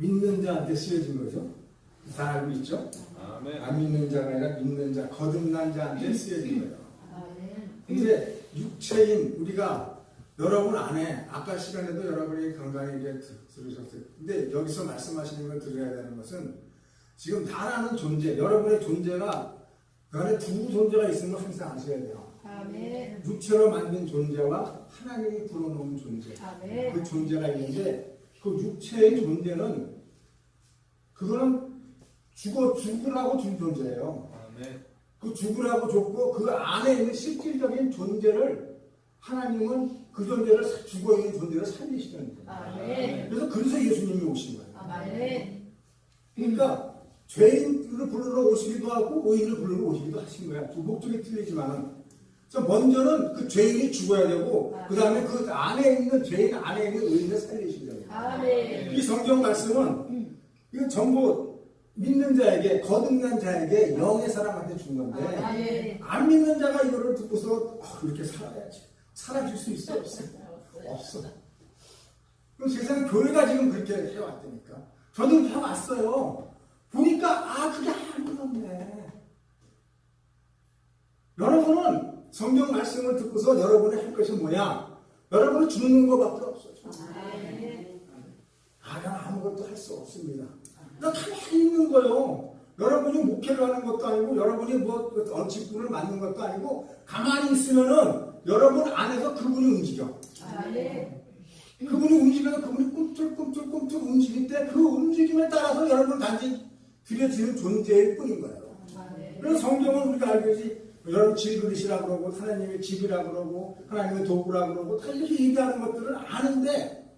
믿는 자한테 쓰여진 거죠. 다 알고 있죠? 아멘. 안 믿는 자가 아니라 믿는 자, 거듭난 자한테 쓰여진 거예요. 근데 육체인 우리가 여러분 안에 아까 시간에도 여러분이 건강히 들으셨어요. 근데 여기서 말씀하시는 걸 들어야 되는 것은 지금 나라는 존재, 여러분의 존재가 그 안에 두 존재가 있는 걸 항상 아셔야 돼요. 아멘. 육체로 만든 존재와 하나님이 불어넣은 존재. 아멘. 그 존재가 있는데 그 육체의 존재는 그거는 죽으라고 준 존재예요. 아멘. 그 죽으라고 줬고 그 안에 있는 실질적인 존재를 하나님은 그 존재를 죽어있는 존재를 살리시는 거예요. 아멘. 그래서 예수님이 오신 거예요. 아멘. 그러니까 죄인을 부르러 오시기도 하고 의인을 부르러 오시기도 하신 거야. 두 목적이 틀리지만은 먼저는 그 죄인이 죽어야 되고 그 다음에 그 안에 있는 죄인 안에 있는 의인을 살리시려고. 아멘. 이 성경 말씀은 이건 전부 믿는 자에게 거듭난 자에게 영의 사람한테 준 건데 아멘. 안 믿는 자가 이거를 듣고서 이렇게 살아야지 살아줄 수 있어 없어? 없어. 그럼 세상 교회가 지금 그렇게 해왔다니까. 저도 해왔어요. 보니까 그게 아무도 없네. 여러분은 성경 말씀을 듣고서 여러분이 할 것이 뭐냐? 여러분은 죽는 것밖에 없어요. 난 아무것도 할 수 없습니다. 나 가만히 있는 거예요. 여러분이 목회를 하는 것도 아니고 여러분이 직분을 맡는 것도 아니고 가만히 있으면은 여러분 안에서 그분이 움직여. 그분이 움직여서 그분이 꿈틀꿈틀 움직일 때 그 움직임에 따라서 여러분 단지 들여지는 존재일 뿐인 거예요. 그래서 성경은 우리가 알듯이 여러분 질그릇이라고 그러고 하나님의 집이라고 그러고 하나님의 도구라고 그러고 다 이렇게 얘기하는 것들을 아는데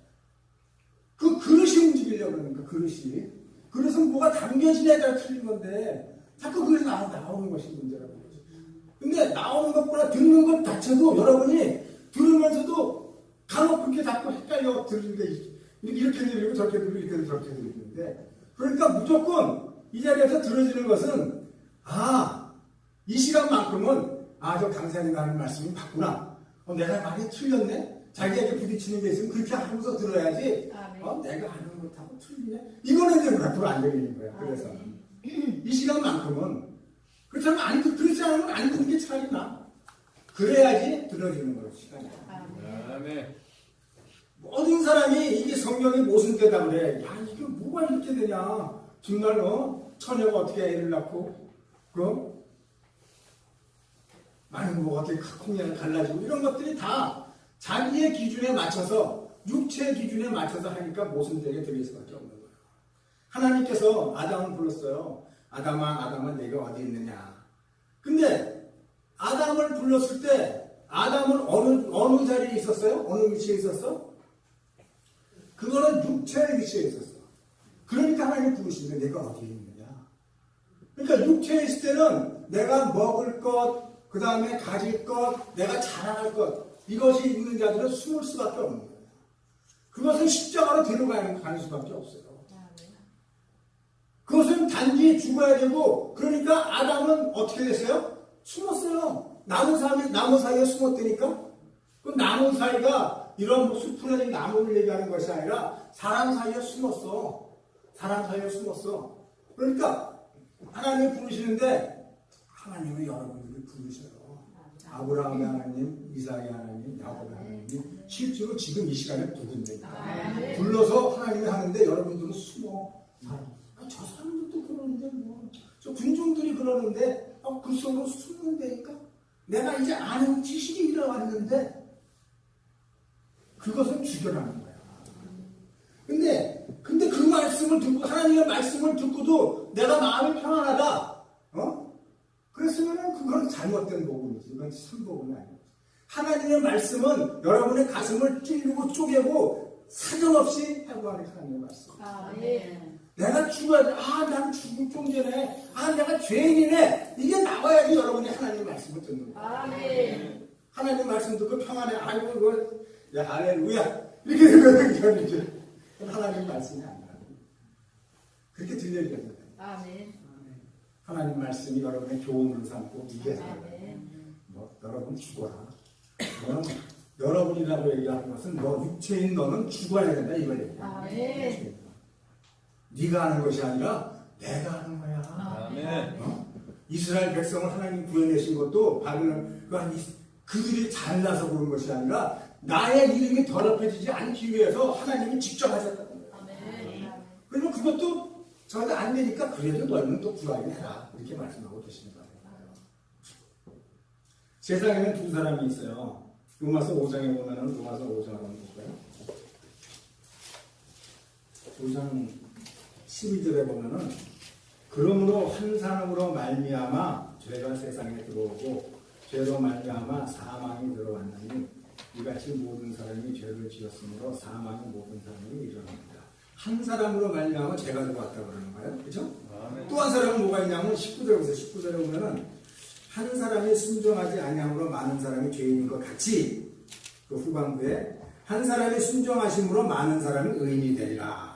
그 그릇이 움직이려고 그러니까 그릇이. 그릇은 뭐가 담겨지냐에 따라 틀린 건데 자꾸 그릇이 나오는 것이 문제라고 그러죠. 근데 나오는 것보다 듣는 것 자체도 여러분이 들으면서도 간혹 그렇게 자꾸 헷갈려 들리는데 이렇게 들리고 저렇게 들리고 이렇게 들리고 저렇게 들리는데 그러니까 무조건 이 자리에서 들어지는 것은 이 시간만큼은 저 강사님 하는 말씀이 맞구나. 내가 많이 틀렸네. 자기에게 부딪히는 게 있으면 그렇게 하면서 들어야지. 내가 하는 것하고 틀리네. 이거는 이제 100% 안 되는 거야. 그래서 이 시간만큼은 그렇다면 그렇지 않으면 안 듣는 게 차라리 나. 그래야지 들어주는 거로 시간이야. 아멘. 모든 사람이 이게 성경이 무슨 대답을 해? 이게 뭐가 이렇게 되냐? 정말 처녀가 어떻게 애를 낳고 많은 뭐 어떻게 콩냥을 갈라지고 이런 것들이 다 자기의 기준에 맞춰서 육체의 기준에 맞춰서 하니까 모순되게 들릴 수밖에 없는 거예요. 하나님께서 아담을 불렀어요. 아담아 내가 어디 있느냐. 근데 아담을 불렀을 때 아담은 어느 자리에 있었어요? 어느 위치에 있었어? 그거는 육체의 위치에 있었어. 그러니까 하나님 부르신 거예요. 내가 어디에 있느냐. 그러니까 육체에 있을 때는 내가 먹을 것, 그 다음에 가질 것, 내가 자랑할 것, 이것이 있는 자들은 숨을 수밖에 없는 거예요. 그것은 십자가로 데려가는 수밖에 없어요. 그것은 단지 죽어야 되고, 그러니까 아담은 어떻게 됐어요? 숨었어요. 나무 사이에 숨었다니까? 그 나무 사이가 이런 숲이나 나무를 얘기하는 것이 아니라 사람 사이에 숨었어. 사람 사이에 숨었어. 그러니까 하나님이 부르시는데 하나님은 여러분들을 부르셔요. 아브라함의 하나님, 이삭의 하나님, 야곱의 하나님. 실제로 지금 이 시간에 누군데 불러서 하나님이 하는데 여러분들은 숨어. 저 사람들도 그러는데 저 군중들이 그러는데 그 속으로 숨는 데니까 내가 이제 아는 지식이 일어났는데 그것은 죽여라는 거야. 근데 그 말씀을 듣고 하나님의 말씀을 듣고도 내가 마음이 편안하다. 그랬으면은 그건 잘못된 복음이지. 이건 참복음이 아니지. 하나님의 말씀은 여러분의 가슴을 찔르고 쪼개고 사정없이 해고하는 하나님의 말씀. 내가 죽어야 돼. 난 죽을 존재네. 내가 죄인이네. 이게 나와야지 여러분이 하나님의 말씀을 듣는 거야. 하나님 말씀 듣고 평안해. 할렐루야. 이렇게 되면 이제 하나님 말씀이 안 나요. 그렇게 들려줘야 돼요. 하나님 말씀이 여러분의 교훈을 삼고 이게 여러분 죽어라. 여러분이라고 얘기하는 것은 육체인 너는 죽어야 된다 이걸 얘기해요. 네가 하는 것이 아니라 내가 하는 거야. 아멘. 이스라엘 백성을 하나님 구해내신 것도 바로 그들이 잘나서 그런 것이 아니라 나의 이름이 더럽혀지지 않기 위해서 하나님이 직접 하셨다는 거예요. 아멘. 그러면 그것도 저한테 안 되니까 그래도 너희는 또 구하긴 해라. 이렇게 말씀하고 계십니다. 세상에는 두 사람이 있어요. 로마서 5장에 보면은 로마서 5장 한번 볼까요? 5장 12절에 보면은 그러므로 한 사람으로 말미암아 죄가 세상에 들어오고 죄로 말미암아 사망이 들어왔나니 이같이 모든 사람이 죄를 지었으므로 사망이 모든 사람이 일어납니다. 한 사람으로 말미암아 죄가 들어왔다고 그러는 거예요. 그렇죠? 또 한 사람은 뭐가 있냐면 19절에 보세요. 19절에 보면은 한 사람이 순종하지 아니함으로 많은 사람이 죄인인 것 같이 그 후반부에 한 사람이 순종하심으로 많은 사람이 의인이 되리라.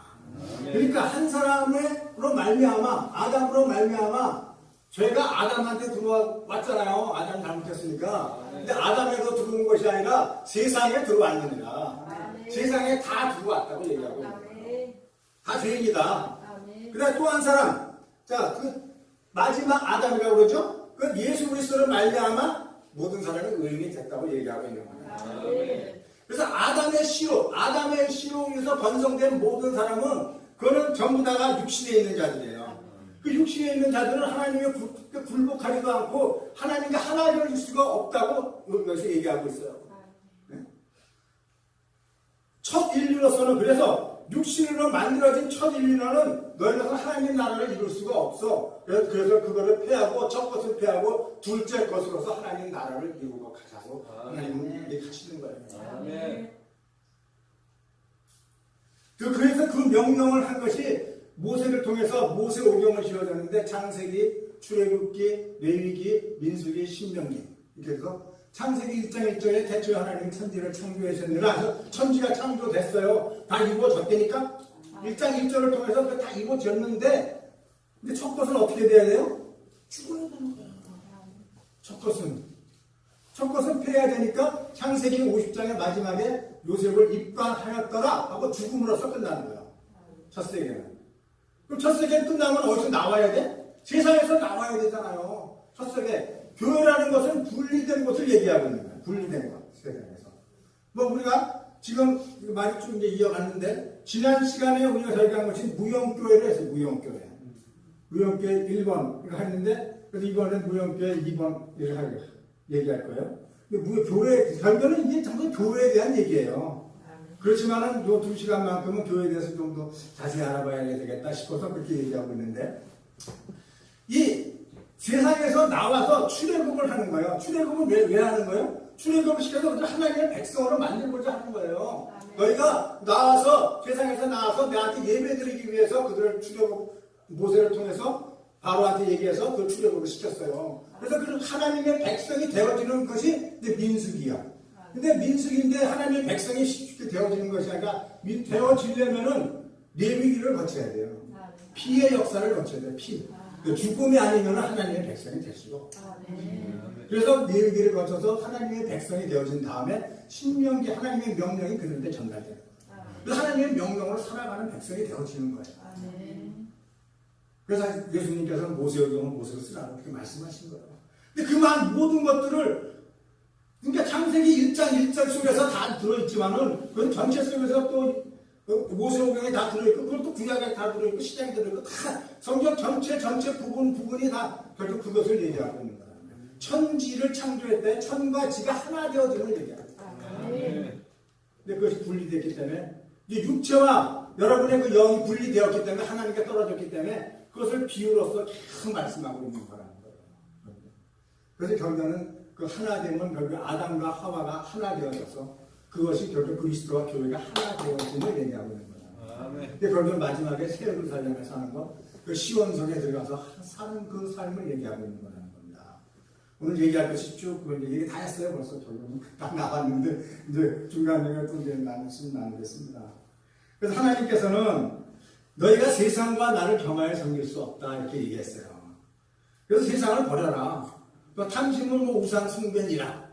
그러니까 한 사람으로 말미암아 아담으로 말미암아 죄가 아담한테 들어왔잖아요. 아담 잘못했으니까. 근데 아담에서 들어온 것이 아니라 세상에 들어왔느니라. 세상에 다 들어왔다고 얘기하고 다 죄인이다. 그다음 또 한 사람, 자, 그 마지막 아담이라고 그러죠? 그 예수 그리스도를 말미암아 모든 사람이 의인이 됐다고 얘기하고 있는 거예요. 그래서 아담의 씨로에서 번성된 모든 사람은 그거는 전부 다가 육신에 있는 자들이에요. 그 육신에 있는 자들은 하나님의 굴복하지도 않고 하나님과 하나 되어질 수가 없다고 여기서 얘기하고 있어요. 네? 첫 인류로서는 그래서 육신으로 만들어진 첫 인류는 너희는 하나님 나라를 이룰 수가 없어. 그래서 그거를 패하고 첫 것을 패하고 둘째 것으로서 하나님 나라를 이루고 가자고 하나님은 얘기하시는 거예요. 아멘. 그래서 그 명령을 한 것이 모세를 통해서 모세오경을 지어졌는데 창세기, 출애굽기, 레위기, 민수기, 신명기 이렇게 해서 창세기 1장 1절에 태초에 하나님이 천지를 창조하셨느라 천지가 창조됐어요. 다 이루어졌다니까 1장 1절을 통해서 다 이루어졌는데 근데 첫 것은 어떻게 돼야 돼요? 죽어야 되는 거예요. 첫 것은 패해야 되니까 창세기 50장의 마지막에 요셉을 입간하였더라 하고 죽음으로써 끝나는 거예요. 첫 세계는. 그럼 첫 세계는 끝나면 어디서 나와야 돼? 세상에서 나와야 되잖아요. 첫 세계. 교회라는 것은 분리된 것을 얘기하고 있는 거예요. 분리된 것, 세상에서. 뭐 우리가 지금 말이 좀 이제 이어갔는데 지난 시간에 우리가 저희가 한 것이 무형교회를 했어요. 무형교회. 무형교회 1번 했는데 그래서 이번엔 무형교회 2번 얘기할 거예요. 근데 교회 결과는 이게 전부 교회에 대한 얘기예요. 그렇지만은 요 2시간만큼은 교회에 대해서 좀 더 자세히 알아봐야 되겠다 싶어서 그렇게 얘기하고 있는데 이 세상에서 나와서 출애굽을 하는 거예요. 출애굽을 왜 하는 거예요? 출애굽을 시켜서 하나님의 백성으로 만들고자 하는 거예요. 너희가 나와서 세상에서 나와서 내한테 예배드리기 위해서 그들을 모세를 통해서 바로한테 얘기해서 그 출애굽을 시켰어요. 그래서 그 하나님의 백성이 되어지는 것이 이제 민수기야. 근데 민수기인데 하나님의 백성이 쉽게 되어지는 것이 아니라 되어지려면은 레위기를 거쳐야 돼요. 피의 역사를 거쳐야 돼요. 피. 죽음이 아니면 하나님의 백성이 될 수가 없어요. 그래서 레위기를 거쳐서 하나님의 백성이 되어진 다음에 신명기 하나님의 명령이 그들한테 전달돼요. 그래서 하나님의 명령으로 살아가는 백성이 되어지는 거예요. 그래서 예수님께서는 모세오경은 모세로 쓰라고 그렇게 말씀하신 거예요. 근데 그 모든 것들을 그러니까 창세기 1장 1절 속에서 다 들어있지만은 그건 전체 속에서 또 모세오경에 다 들어있고 그걸 또 구약에 다 들어있고 시장에 들어있고 다 성경 전체 부분이 다 결국 그것을 얘기하고 있는 거예요. 천지를 창조했대 천과 지가 하나 되어지는 얘기야. 근데 그것이 분리됐기 때문에 이제 육체와 여러분의 그 영이 분리되었기 때문에 하나님께 떨어졌기 때문에 그것을 비유로서 계속 말씀하고 있는 거라는 거예요. 그래서 결국에는 그 하나됨은 결국 아담과 하와가 하나 되어져서 그것이 결국 그리스도와 교회가 하나 되어짐을 얘기하고 있는 거예요. 근데 결국 마지막에 새 예루살렘에 사는 것, 그 시온성에 들어가서 사는 그 삶을 얘기하고 있는 거라는 겁니다. 오늘 얘기할 것이 쭉 얘기 다 했어요. 벌써 결국은 다 나왔는데 이제 중간중간에 또 이제 나누겠습니다. 그래서 하나님께서는 너희가 세상과 나를 겸하여 섬길 수 없다 이렇게 얘기했어요. 그래서 세상을 버려라. 또 탐심은 뭐 우상 숭배니라.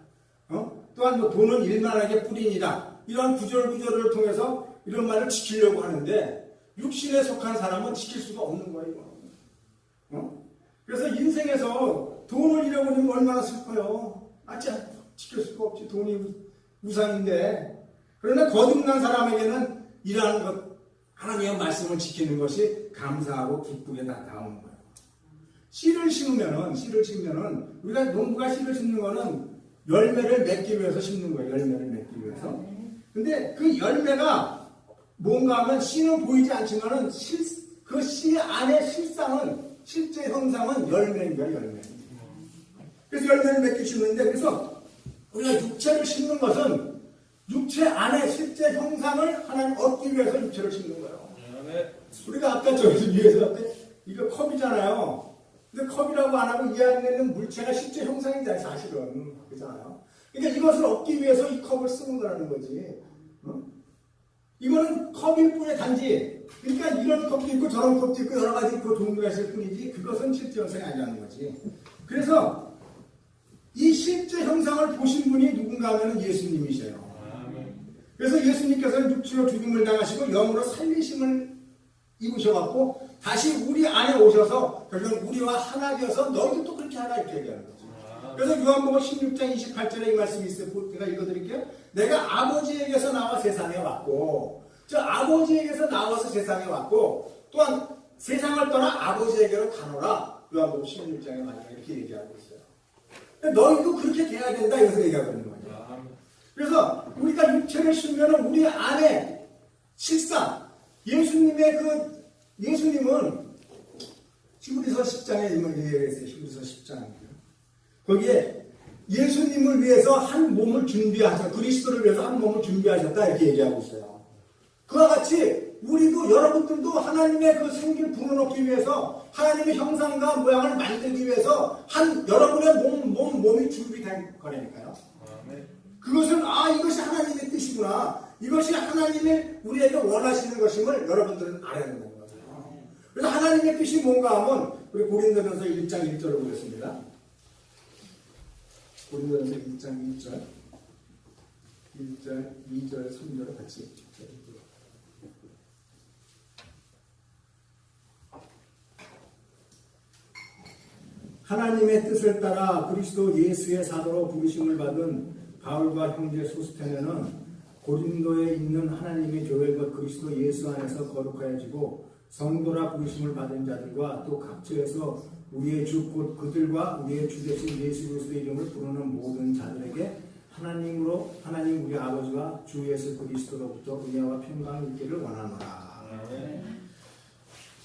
또한 뭐 돈은 일만하게 뿌리니라. 이런 구절을 통해서 이런 말을 지키려고 하는데 육신에 속한 사람은 지킬 수가 없는 거예요. 그래서 인생에서 돈을 잃어버리면 얼마나 슬퍼요. 지킬 수가 없지. 돈이 우상인데. 그러나 거듭난 사람에게는 이러한 것, 하나님의 말씀을 지키는 것이 감사하고 기쁘게 나타나는 거예요. 씨를 심으면은, 우리가 농부가 씨를 심는 거는 열매를 맺기 위해서 심는 거예요. 열매를 맺기 위해서. 근데 그 열매가 뭔가 하면 씨는 보이지 않지만은 그 씨 안에 실제 형상은 열매인 거예요, 열매. 그래서 열매를 맺기 심는데, 그래서 우리가 육체를 심는 것은 육체 안에 실제 형상을 하나님 얻기 위해서 육체를 심는 거예요. 우리가 아까 저기서 위에서 할 때, 이거 컵이잖아요. 근데 컵이라고 안 하고 이 안에 있는 물체가 실제 형상이잖아요, 사실은. 그렇잖아요. 그러니까 이것을 얻기 위해서 이 컵을 쓰는 거라는 거지. 이거는 컵일 뿐에 단지, 그러니까 이런 컵도 있고 저런 컵도 있고 여러 가지 그 종류가 있을 뿐이지, 그것은 실제 형상이 아니라는 거지. 그래서 이 실제 형상을 보신 분이 누군가 하면 예수님이셔요. 그래서 예수님께서는 육체로 죽음을 당하시고 영으로 살리심을 입으셔갖고 다시 우리 안에 오셔서 결국 우리와 하나 되어서 너희도 또 그렇게 하라 이렇게 얘기하는 거죠. 그래서 요한복음 16장 28절에 이 말씀이 있어요. 제가 읽어드릴게요. 내가 아버지에게서 나와 세상에 왔고, 저 아버지에게서 나와서 세상에 왔고, 또한 세상을 떠나 아버지에게로 가노라. 요한복음 16장에 마지막에 이렇게 얘기하고 있어요. 너희도 그렇게 돼야 된다 이것을 얘기하고 있는 거죠. 그래서 우리가 육체를 심으면 우리 안에 실상 예수님은 히브리서 10장에 얘기했어요. 히브리서 10장이에요. 거기에 예수님을 위해서 한 몸을 준비하셨다. 그리스도를 위해서 한 몸을 준비하셨다 이렇게 얘기하고 있어요. 그와 같이 우리도 여러분들도 하나님의 그 생기를 불어넣기 위해서 하나님의 형상과 모양을 만들기 위해서 여러분의 몸이 준비된 거라니까요. 그것은 이것이 하나님의 뜻이구나. 이것이 하나님의 우리에게 원하시는 것임을 여러분들은 알아야 된다는 거죠. 그래서 하나님의 뜻이 뭔가 하면 우리 고린도전서 1장 1절을 보겠습니다. 고린도전서 1장 1절 1절, 2절, 3절을 같이 읽어볼게요. 하나님의 뜻을 따라 그리스도 예수의 사도로 부르심을 받은 바울과 형제 소스테네는 고린도에 있는 하나님의 교회 곧 그리스도 예수 안에서 거룩하여지고 성도라 부르심을 받은 자들과 또 각처에서 우리의 주 곧 그들과 우리의 주 되신 예수 그리스도의 이름을 부르는 모든 자들에게 하나님 우리 아버지와 주 예수 그리스도로부터 은혜와 평강이 있기를 원하노라.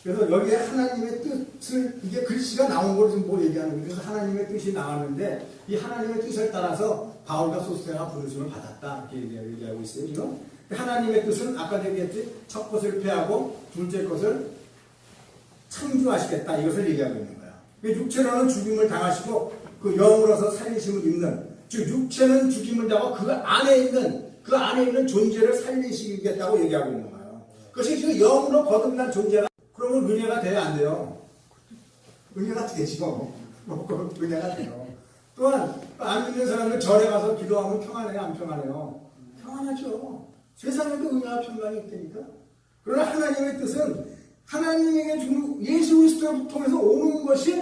그래서 여기에 하나님의 뜻을, 이게 글씨가 나온 걸 지금 뭘 얘기하는 거예요. 그래서 하나님의 뜻이 나왔는데 이 하나님의 뜻을 따라서 바울과 소스테나가 부르심을 받았다 이렇게 얘기하고 있어요. 지금 하나님의 뜻은 아까 얘기했지, 첫 것을 폐하고 둘째 것을 창조하시겠다 이것을 얘기하고 있는 거야. 육체로는 죽임을 당하시고 그 영으로서 살리심을 입는, 즉 육체는 죽임을 당하고 그 안에 있는 존재를 살리시겠다고 얘기하고 있는 거예요. 그것이 지금 영으로 거듭난 존재가, 그러면 은혜가 돼야 안 돼요? 은혜가 되죠. 은혜가 돼요. 또한 안 믿는 사람들 절에 가서 기도하면 평안해요, 안 평안해요? 평안하죠. 세상에도 은혜와 평강이 있다니까. 그러나 하나님의 뜻은 하나님에게 주는 예수 그리스도를 통해서 오는 것이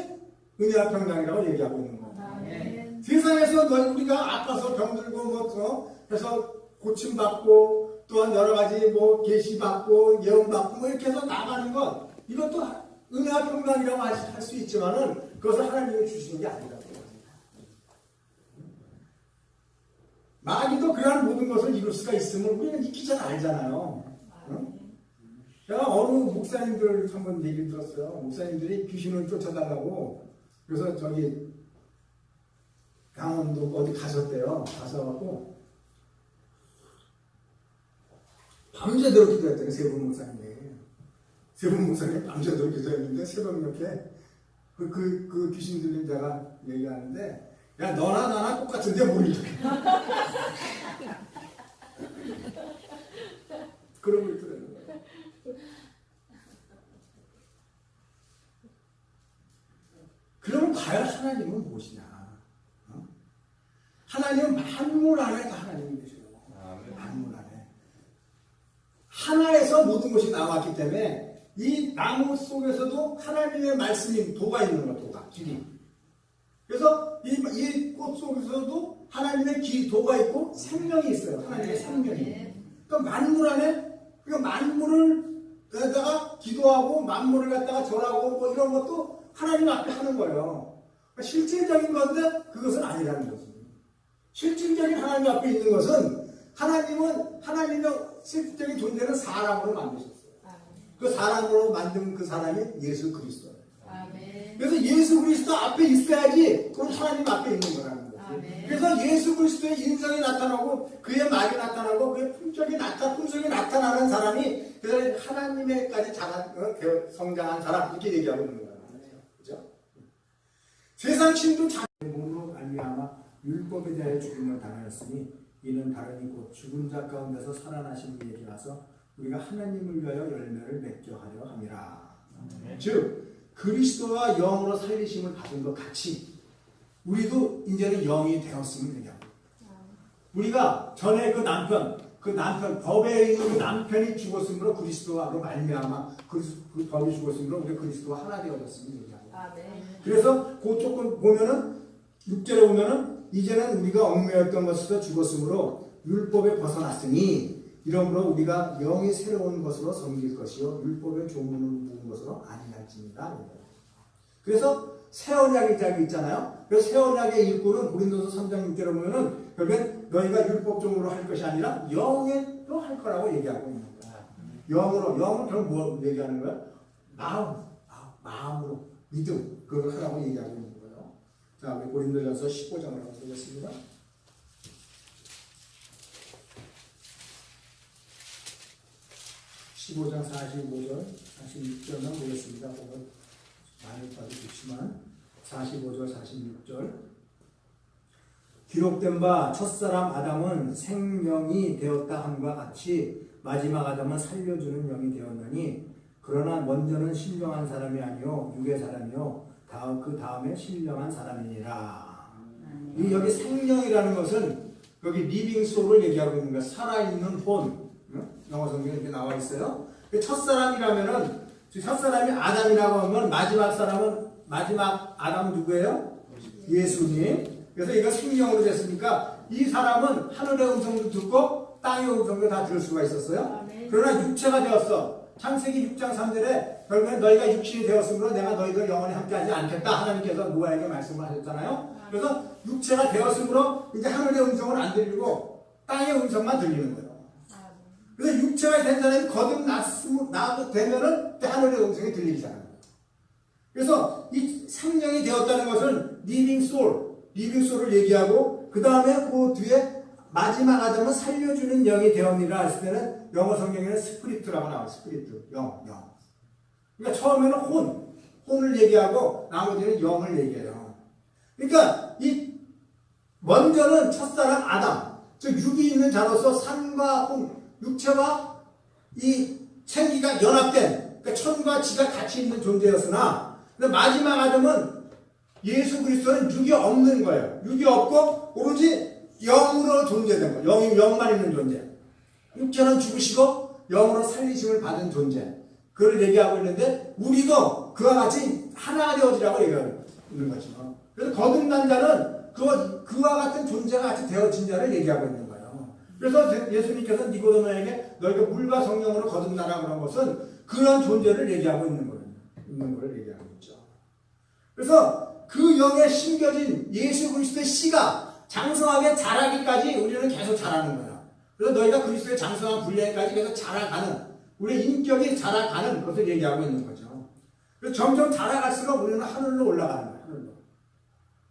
은혜와 평강이라고 얘기하고 있는 거예요. 세상에서 우리가 아파서 병들고 해서 고침받고 또한 여러 가지 계시받고 예언받고 이렇게 해서 나가는 것, 이것도 은혜와 평강이라고 할 수 있지만은 그것을 하나님이 주시는 게 아니라고. 마귀도 그러한 모든 것을 이룰 수가 있음을 우리는 익히 잘 알잖아요. 응? 제가 어느 목사님들 한번 얘기를 들었어요. 목사님들이 귀신을 쫓아달라고, 그래서 저기 강원도 어디 가셨대요. 가서갖고 밤새도록 기도했더니 세 분 목사님이 밤새도록 기도했는데 새벽 이렇게 그 귀신 들린 자가 얘기하는데, 야 너나 나나 똑같은데 뭘 이렇게 그러고 있더라는 거예요. 그러면 과연 하나님은 무엇이냐? 하나님은 만물 안에 다 하나님이 계셔요. 만물 안에 하나에서 모든 것이 나왔기 때문에 이 나무 속에서도 하나님의 말씀이 도가 있는 거야, 도가, 길이. 그래서 이 꽃 속에서도 하나님의 도가 있고 생명이 있어요. 하나님의 생명이. 그러니까 만물 안에, 그러니까 만물을 갖다가 기도하고 만물을 갖다가 절하고 뭐 이런 것도 하나님 앞에 하는 거예요. 그러니까 실질적인 건데 그것은 아니라는 거지. 실질적인 하나님 앞에 있는 것은 하나님의 실질적인 존재는 사람으로 만드셨어요. 그 사람으로 만든 그 사람이 예수 그리스도예요. 그래서 예수 그리스도 앞에 있어야지 그럼 하나님 앞에 있는 거라는 거죠. 그래서 예수 그리스도의 인성이 나타나고 그의 말이 나타나고 그의 품성이 나타나는 사람이 그 사람이 하나님에까지 성장한 사람 이렇게 얘기하고 있는 거예요. 그죠? 세상 신도 몸으로 말미암아 율법에 대하여 죽음을 당하였으니 이는 다름이 곧 죽은 자 가운데서 살아나신 이에게 와서 우리가 하나님을 위하여 열매를 맺게 하려 함이라. 즉 그리스도와 영으로 살리심을 받은 것 같이 우리도 이제는 영이 되었음을 얘기합니다. 우리가 전에 그 남편 법에 있는 그 남편이 죽었으므로 그리스도와로 말미암아 그 법이 죽었으므로 우리 그리스도와 하나 되어졌음을 얘기합니다. 그래서 그 조금 보면은 6절에 보면은 이제는 우리가 얽매였던 것에서 죽었으므로 율법에 벗어났으니 이러므로 우리가 영이 새로운 것으로 섬길 것이요 율법의 조문을 묵은 것으로 아니할지니라. 그래서 새 언약이 있잖아요. 그래서 새 언약의 일꾼은 고린도서 3장 6절에 보면은 결국엔 너희가 율법적으로 할 것이 아니라 영으로 할 거라고 얘기하고 있는 거야. 영은 그럼 뭐 얘기하는 거야? 마음으로 믿음 그걸 하라고 얘기하고 있는 거예요. 자, 우리 고린도전서 15장을 한번 보겠습니다. 15장 45절, 46절만 보겠습니다. 보면 많이 봐도 좋지만 45절, 46절 기록된 바 첫사람 아담은 생명이 되었다 함과 같이 마지막 아담은 살려주는 영이 되었느니 그러나 먼저는 신령한 사람이 아니요 육의 사람이요 그 다음에 신령한 사람이니라. 여기 생명이라는 것은 여기 리빙 소울을 얘기하고 있는 거야. 살아있는 혼. 영어 성경에 이렇게 나와 있어요. 첫사람이라면은 첫사람이 아담이라고 하면 마지막 아담은 누구예요? 예수님. 그래서 이거 생명으로 됐으니까 이 사람은 하늘의 음성도 듣고 땅의 음성도 다 들을 수가 있었어요. 그러나 육체가 되었어. 창세기 6장 3절에 결국엔 너희가 육신이 되었으므로 내가 너희들 영원히 함께하지 않겠다. 하나님께서 노아에게 말씀을 하셨잖아요. 그래서 육체가 되었으므로 이제 하늘의 음성은 안 들리고 땅의 음성만 들리는 거예요. 그래서 육체가 된 사람이 거듭나고 되면은 하늘의 음성이 들리기 시작합니다. 그래서 이 생명이 되었다는 것은 리빙 소울을 얘기하고 그 다음에 그 뒤에 마지막 아담은 살려주는 영이 되었니라 했을 때는 영어 성경에는 스피리트라고 나와요. 스피리트, 영. 그러니까 처음에는 혼을 얘기하고 나머지는 영을 얘기해요. 그러니까 이 먼저는 첫사람 아담, 즉 육이 있는 자로서 산과 혼, 육체와 이 생기가 연합된, 그러니까 천과 지가 같이 있는 존재였으나 마지막 아담은 예수 그리스도는 육이 없는 거예요. 육이 없고 오로지 영으로 존재된 거예요. 영만 있는 존재. 육체는 죽으시고 영으로 살리심을 받은 존재. 그걸 얘기하고 있는데 우리도 그와 같이 하나가 되어지라고 얘기하고 있는 거죠. 그래서 거듭난 자는 그와 같은 존재가 같이 되어진 자를 얘기하고 있는 거예요. 그래서 예수님께서 니고데모에게 너희가 물과 성령으로 거듭나라 그런 것은 그런 존재를 얘기하고 있는 걸 얘기하고 있죠. 그래서 그 영에 심겨진 예수 그리스도의 씨가 장성하게 자라기까지 우리는 계속 자라는 거야. 그래서 너희가 그리스도의 장성한 분량까지 계속 자라가는, 우리의 인격이 자라가는 것을 얘기하고 있는 거죠. 그래서 점점 자라갈수록 우리는 하늘로 올라가는 거야.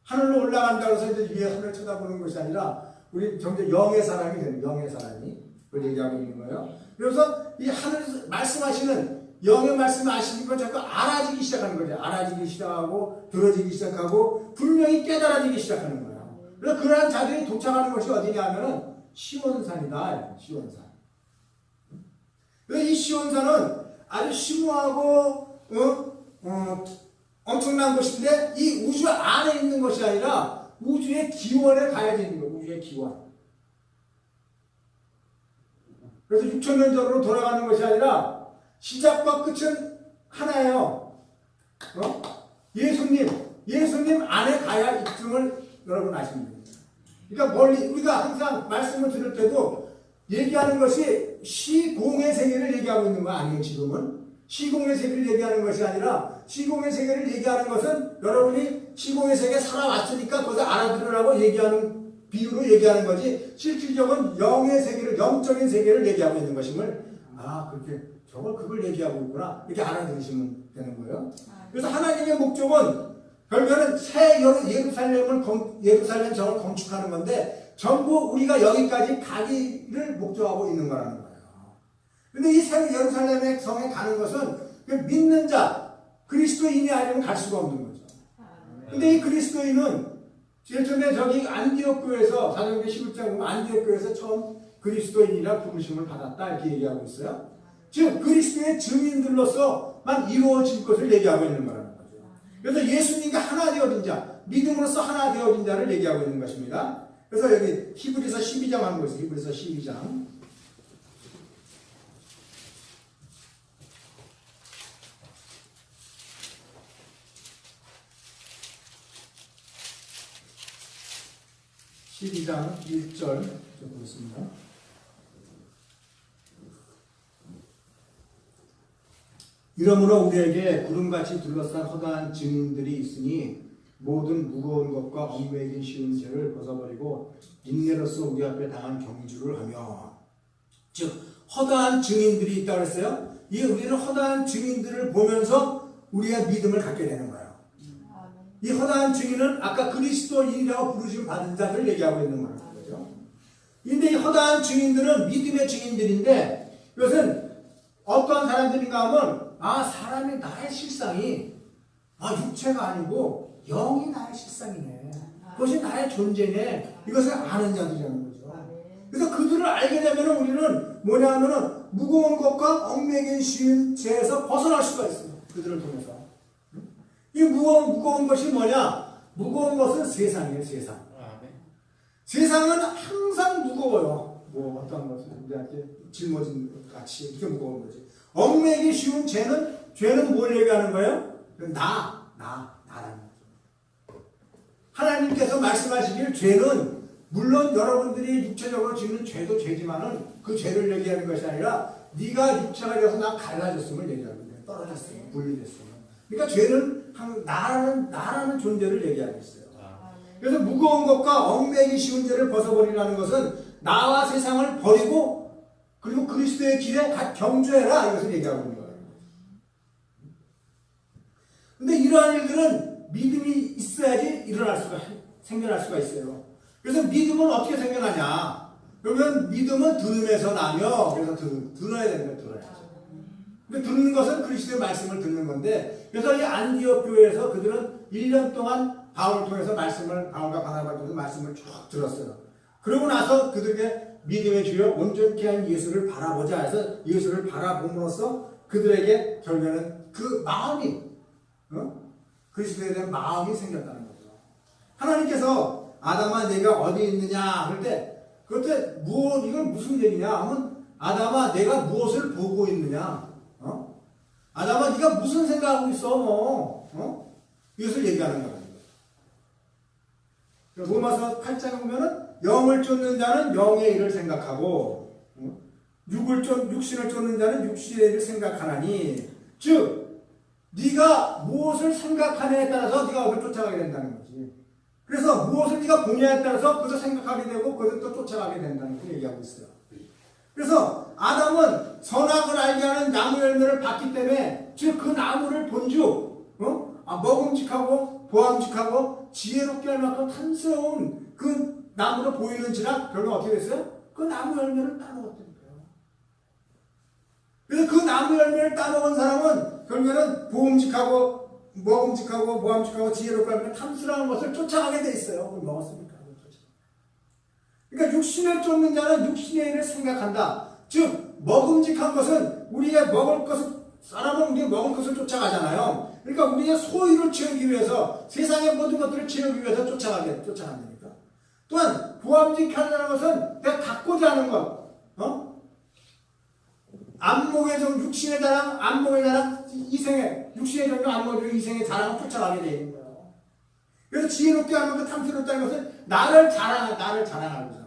하늘로 올라간다고 해서 이제 위에 하늘을 쳐다보는 것이 아니라 우리 점점 영의 사람이 되는, 영의 사람이 그걸 얘기하고 있는 거예요. 그래서 이 하늘에서 말씀하시는 영의 말씀을 아시는 걸 자꾸 알아지기 시작하는 거죠. 알아지기 시작하고 들어지기 시작하고 분명히 깨달아지기 시작하는 거예요. 그래서 그러한 자들이 도착하는 것이 어디냐 하면은 시온산이다. 시온산. 이 시온산은 아주 심오하고 엄청난 곳인데 이 우주 안에 있는 것이 아니라 우주의 기원에 가야지 있는 거예요. 우주의 기원. 그래서 6천년 전으로 돌아가는 것이 아니라 시작과 끝은 하나예요. 예수님 안에 가야 입증을 여러분 아십니다. 그러니까 우리가 항상 말씀을 들을 때도 얘기하는 것이 시공의 세계를 얘기하고 있는 거 아니에요, 지금은? 시공의 세계를 얘기하는 것이 아니라 시공의 세계를 얘기하는 것은 여러분이 시공의 세계에 살아왔으니까 그것을 알아들으라고 얘기하는 비유로 얘기하는 거지 실질적인 영의 세계를, 영적인 세계를 얘기하고 있는 것임을 그걸 얘기하고 있구나 이렇게 알아들으시면 되는 거예요. 그래서 하나님의 목적은 결국에는 새 예루살렘 성을 건축하는 건데 전부 우리가 여기까지 가기를 목적하고 있는 거라는 거예요. 근데 이 새 예루살렘의 성에 가는 것은 믿는 자, 그리스도인이 아니면 갈 수가 없는 거죠. 근데 이 그리스도인은 제일 전에 저기 안디옥 교회에서 사도행전 11장 보면 안디옥 교회에서 처음 그리스도인이라 부르심을 받았다 이렇게 얘기하고 있어요. 즉 그리스도의 증인들로서만 이루어질 것을 얘기하고 있는 거라는 거죠. 그래서 예수님과 하나 되어진 자, 믿음으로써 하나 되어진 자를 얘기하고 있는 것입니다. 그래서 여기 히브리서 12장 한번 보세요. 히브리서 12장. (12장) 1절 좀 보겠습니다. 이러므로 우리에게 구름같이 둘러싼 허다한 증인들이 있으니 모든 무거운 것과 얽매이긴 쉬운 죄를 벗어버리고 인내로써 우리 앞에 당한 경주를 하며, 즉 허다한 증인들이 있다고 했어요. 우리는 허다한 증인들을 보면서 우리의 믿음을 갖게 되는 거예요. 이 허다한 증인은 아까 그리스도인이라고 부르심 받은 자들을 얘기하고 있는 거죠. 근데 이 허다한 증인들은 믿음의 증인들인데 이것은 어떠한 사람들인가 하면 사람이 나의 실상이 육체가 아니고 영이 나의 실상이네. 그것이 나의 존재네. 이것을 아는 자들이라는 거죠. 그래서 그들을 알게 되면 우리는 뭐냐 하면은 무거운 것과 얽매이긴 쉬운 죄에서 벗어날 수가 있어요. 그들을 통해서. 이 무거운 것이 뭐냐? 무거운 것은 세상이에요, 세상. 세상은 항상 무거워요. 어떤 것은 우리한테 짊어진 것 같이 이렇게 무거운 거지. 얽매이기 쉬운 죄는 뭘 얘기하는 거예요? 나라는 거죠. 하나님께서 말씀하시길 죄는 물론 여러분들이 육체적으로 짓는 죄도 죄지만은 그 죄를 얘기하는 것이 아니라 네가 육체가 되어서 나 갈라졌음을 얘기하는 거예요. 떨어졌으면, 분리됐으면. 그러니까 죄는 나라는 존재를 얘기하고 있어요. 그래서 무거운 것과 얽매이기 쉬운 죄를 벗어버리라는 것은 나와 세상을 버리고 그리고 그리스도의 길에 경주해라 이것을 얘기하고 있는 거예요. 근데 이러한 일들은 믿음이 있어야지 생겨날 수가 있어요. 그래서 믿음은 어떻게 생겨나냐? 그러면 믿음은 들음에서 나며, 그래서 들어야 되는 거예요. 들어야죠. 근데 듣는 것은 그리스도의 말씀을 듣는 건데, 그래서 이 안디옥 교회에서 그들은 1년 동안 바울을 통해서 바울과 바나바를 통해서 말씀을 쭉 들었어요. 그러고 나서 그들에게 믿음의 주여 온전케 한 예수를 바라보자 해서 예수를 바라봄으로써 그들에게 결국에는 그 마음이, 그리스도에 대한 마음이 생겼다는 거죠. 하나님께서 아담아 네가 어디 있느냐 할 때 그때 이걸 무슨 얘기냐 하면 아담아 내가 무엇을 보고 있느냐, 아담아 네가 무슨 생각하고 있어 이것을 얘기하는 거예요. 로마서 8장에 보면은 영을 쫓는 자는 영의 일을 생각하고 육신을 쫓는 자는 육신의 일을 생각하나니, 즉 네가 무엇을 생각하느냐에 따라서 네가 그걸 쫓아가게 된다는 거지. 그래서 무엇을 네가 보냐에 따라서 그것을 생각하게 되고 그것을 또 쫓아가게 된다는 걸 얘기하고 있어요. 그래서 아담은 선악을 알게 하는 나무 열매를 봤기 때문에, 즉 그 나무를 본즉 먹음직하고 보암직하고 지혜롭게 할 만큼 탐스러운 그 나무로 보이는지라 결국 어떻게 됐어요? 그 나무 열매를 따먹었다니까요. 그래서 그 나무 열매를 따먹은 사람은 결국에는 보음직하고 먹음직하고 보암직하고 지혜롭게 할 만큼 탐스러운 것을 쫓아가게 돼 있어요. 그걸 먹었으니까. 그러니까 육신을 쫓는 자는 육신의 일을 생각한다. 즉 먹음직한 것은 우리가 먹을 것을, 사람은 우리가 먹을 것을 쫓아가잖아요. 그러니까 우리의 소유를 채우기 위해서, 세상의 모든 것들을 채우기 위해서 쫓아간다니까. 또한 보암직하다는 것은 내가 갖고자 하는 것, 안목의 정, 육신의 자랑, 안목의 자랑, 이생의, 육신의 정령, 안목의 이생의 자랑을 쫓아가게 되어 있는 거예요. 그래서 지혜롭게 하는 것, 탐스럽게 하는 것은 나를 자랑하고 사는 거죠.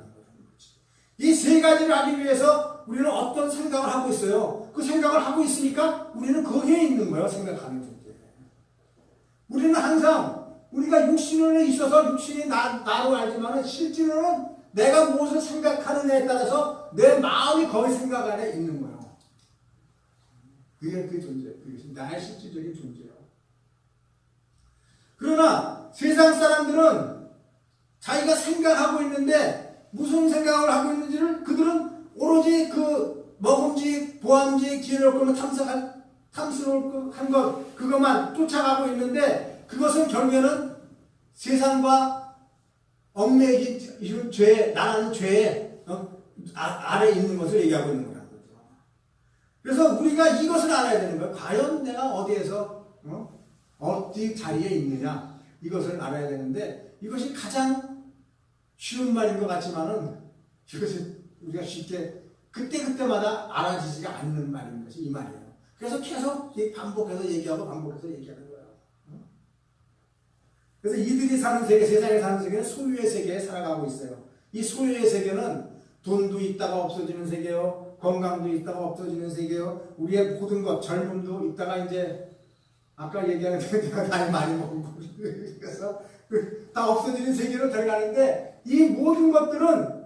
이 세 가지를 하기 위해서 우리는 어떤 생각을 하고 있어요. 그 생각을 하고 있으니까 우리는 거기에 있는 거예요. 생각하는 존재. 우리는 항상 우리가 육신에 있어서 육신이 나로 알지만 실제로는 내가 무엇을 생각하느냐에 따라서 내 마음이 거기 생각 안에 있는 거예요. 그게 그 존재, 그게 나의 실질적인 존재예요. 그러나 세상 사람들은 자기가 생각하고 있는데 무슨 생각을 하고 있는지를 그들은 오로지 그 먹음직, 보암직, 지혜롭고 탐스러울 것 그것만 쫓아가고 있는데 그것은 결국에는 세상과 얽매기 죄, 나라는 죄의 아래에 있는 것을 얘기하고 있는 거라는 거죠. 그래서 우리가 이것을 알아야 되는 거예요. 과연 내가 어디에서 어디 자리에 있느냐 이것을 알아야 되는데 이것이 가장 쉬운 말인 것 같지만은 이것이 우리가 쉽게 그때마다 알아지지가 않는 말인 것이 이 말이에요. 그래서 계속 반복해서 얘기하고 반복해서 얘기하는 거예요. 그래서 이들이 사는 세계, 세상에 사는 세계는 소유의 세계에 살아가고 있어요. 이 소유의 세계는 돈도 있다가 없어지는 세계요, 건강도 있다가 없어지는 세계요, 우리의 모든 것, 젊음도 있다가 이제 아까 얘기하는데 내가 나이 많이 먹은 거 그래서 다 없어지는 세계로 들어가는데 이 모든 것들은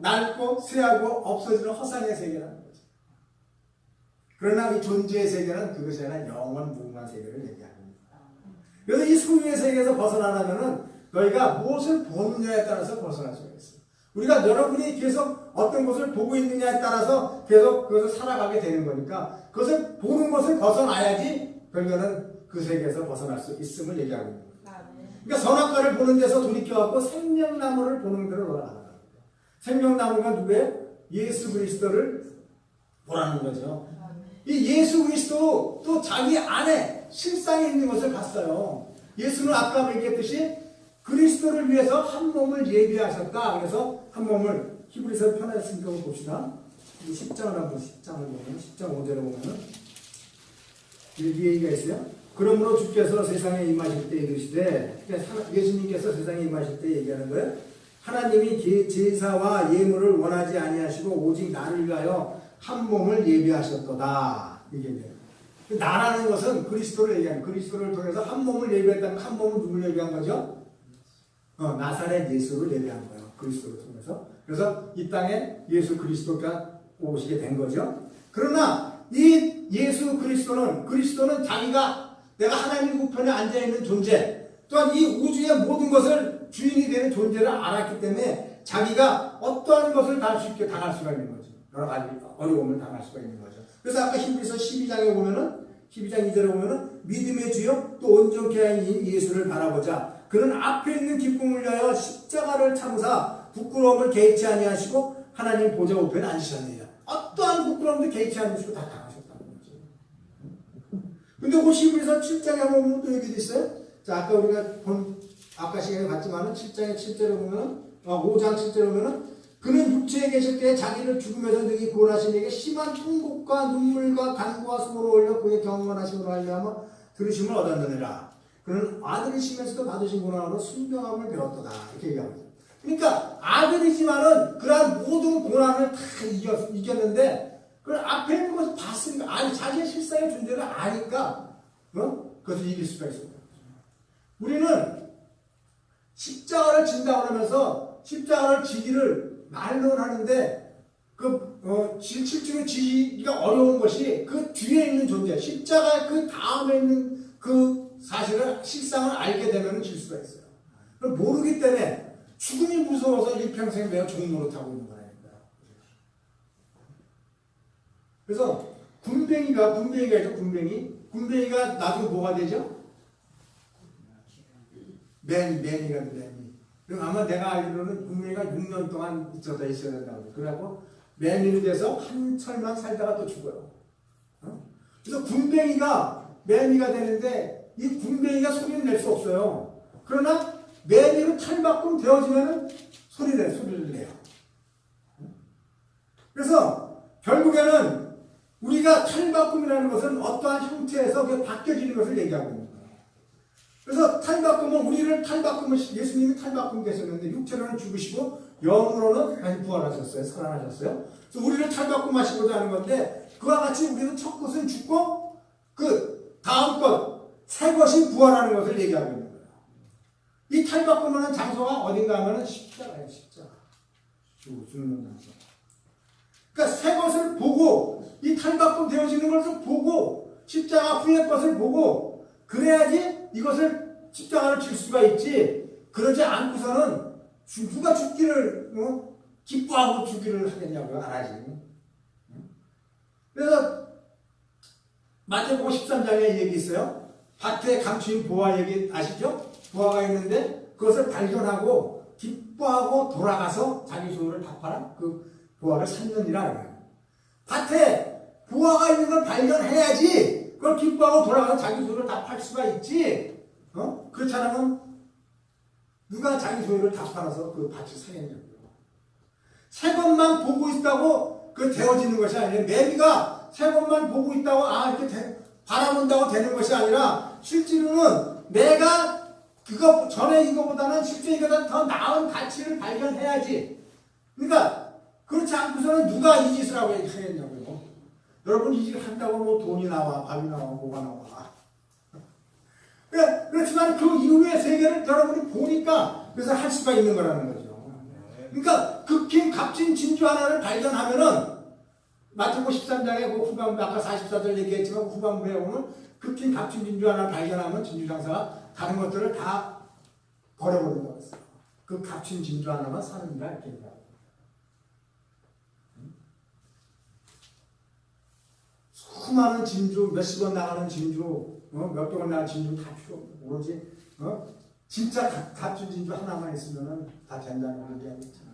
낡고 쇠하고 없어지는 허상의 세계라는 거죠. 그러나 이 존재의 세계는 그것이 아니라 영원 무궁한 세계를 얘기합니다. 그래서 이 소유의 세계에서 벗어나려면은 너희가 무엇을 보느냐에 따라서 벗어날 수가 있어요. 우리가 여러분이 계속 어떤 것을 보고 있느냐에 따라서 계속 그것을 살아가게 되는 거니까 그것을 보는 것을 벗어나야지 결국에는 그 세계에서 벗어날 수 있음을 얘기하고 있는 거예요. 그러니까 선악과를 보는 데서 돌이켜갖고 생명나무를 보는 데로 돌아가는 거예요. 생명나무가 누구예요? 예수 그리스도를 보라는 거죠. 이 예수 그리스도 또 자기 안에 실상에 있는 것을 봤어요. 예수는 아까 얘기했듯이 그리스도를 위해서 한 몸을 예비하셨다. 그래서 한 몸을 히브리서 편하셨으니까 봅시다. 10장을 한번 10장을 보면 10장 5절에 보면은 이 얘기가 있어요. 그러므로 주께서 세상에 임하실 때 이르시되 예수님께서 세상에 임하실 때 얘기하는 거예요. 하나님이 제사와 예물을 원하지 아니하시고 오직 나를 위하여 한 몸을 예비하셨도다. 이게 돼요. 나라는 것은 그리스도를 얘기하는 그리스도를 통해서 한 몸을 예비했다면 한 몸은 누굴 예비한 거죠? 나사렛 예수를 예비한 거예요. 그리스도를 통해서. 그래서 이 땅에 예수 그리스도가 오시게 된 거죠. 그러나 이 예수 그리스도는 자기가 내가 하나님 우편에 앉아있는 존재 또한 이 우주의 모든 것을 주인이 되는 존재를 알았기 때문에 자기가 어떠한 것을 쉽게 당할 수가 있는 거죠. 여러 가지 어려움을 당할 수가 있는 거죠. 그래서 아까 히브리서 12장에 보면은 12장 2절에 보면은 믿음의 주요 또 온전케 하인 예수를 바라보자. 그는 앞에 있는 기쁨을 위하여 십자가를 참으사 부끄러움을 개의치 아니하시고 하나님 보좌 우편에 앉으셨느니라. 어떠한 부끄러움도 개의치 않으시고 다 당하셨다는 거죠. 근데 그 히브리서 7장에 보면 또 여기도 있어요. 자, 아까 우리가 아까 시간에 봤지만은 7장의 7절에 보면은 5장 7절에 보면은 그는 육체에 계실 때 자기를 죽음에서 능히 구원하신 이에게 심한 통곡과 눈물과 간구와 수고를 올려 그의 경건하심으로 말미암아 들으심을 얻었느니라. 그는 아들이시면서도 받으신 고난으로 순종함을 배웠도다. 이렇게 얘기합니다. 그러니까 아들이지만은 그러한 모든 고난을 다 이겼는데 그걸 앞에 있는 것을 봤으니까 아니 자기의 실상의 존재를 아니까 그것을 이길 수가 있습니다. 우리는 십자가를 진다고 하면서 십자가를 지기를 말로는 하는데 실제로 지기가 어려운 것이 그 뒤에 있는 존재, 십자가 그 다음에 있는 그 사실을 실상을 알게 되면 질 수가 있어요. 그걸 모르기 때문에 죽음이 무서워서 일평생 내가 종노릇하고 있는 거라니까. 그래서 군뱅이가 있죠. 군뱅이가 나중에 뭐가 되죠? 매니가 돼. 그럼 아마 내가 알기로는 군뱅이가 6년 동안 있어야 된다고. 그래갖고 매니로 돼서 한철만 살다가 또 죽어요. 그래서 군뱅이가 매니가 되는데 이 군뱅이가 소리를 낼 수 없어요. 그러나 매니로 탈만큼 되어지면은 소리를 내요. 그래서 결국에는 우리가 탈바꿈이라는 것은 어떠한 형태에서 그게 바뀌어지는 것을 얘기하고 있는 거예요. 그래서 탈바꿈은 우리를 탈바꿈을 예수님이 탈바꿈 되셨는데 육체로는 죽으시고 영으로는 다시 부활하셨어요. 살아나셨어요. 그래서 우리를 탈바꿈하시고자 하는 건데 그와 같이 우리는 첫 것은 죽고 그 다음 것 새 것이 부활하는 것을 얘기하고 있는 거예요. 이 탈바꿈하는 장소가 어딘가 하면은 십자가예요. 십자가. 죽는 장소. 그러니까 새 것을 보고 이 탈바꿈 되어지는 것을 보고 십자가 후의 것을 보고 그래야지 이것을 십자가를 질 수가 있지. 그러지 않고서는 누가 죽기를 기뻐하고 죽기를 하겠냐고요. 안 하지. 그래서 마태복음 13장에 얘기 있어요. 밭에 감추인 보화 얘기 아시죠? 보화가 있는데 그것을 발견하고 기뻐하고 돌아가서 자기 소유를 다 팔아 그 보화를 샀느니라. 밭에 보화가 있는 걸 발견해야지 그걸 기뻐하고 돌아가서 자기 소유를 다 팔 수가 있지. 그렇지 않으면 누가 자기 소유를 다 팔아서 그 밭을 사겠냐고요. 새 것만 보고 있다고 그 되어지는 것이 아니에요. 매미가 새 것만 보고 있다고 이렇게 바라본다고 되는 것이 아니라 실제로는 내가 그거 전에 이거보다는 실제 이거보다 더 나은 가치를 발견해야지. 그러니까 그렇지 않고서는 누가 이 짓을 하고 하겠냐고요. 여러분 이 짓을 한다고 뭐 돈이 나와 밥이 나와 뭐가 나와. 그렇지만 그 이후의 세계를 여러분이 보니까 그래서 할 수가 있는 거라는 거죠. 그러니까 극히 값진 진주 하나를 발견하면은 마태복음 13장에 그 후반부 아까 44절 얘기했지만 후반부에 오면 극히 값진 진주 하나를 발견하면 진주장사가 다른 것들을 다 버려버린다고 했어요. 그 값진 진주 하나만 사는다 이렇게 얘기하고. 수많은 진주 몇십 원 나가는 진주 몇백 원 나가는 진주 다 필요 없고 오로지 진짜 값진 진주 하나만 있으면 다 된다는 걸 얘기하고 있잖아요.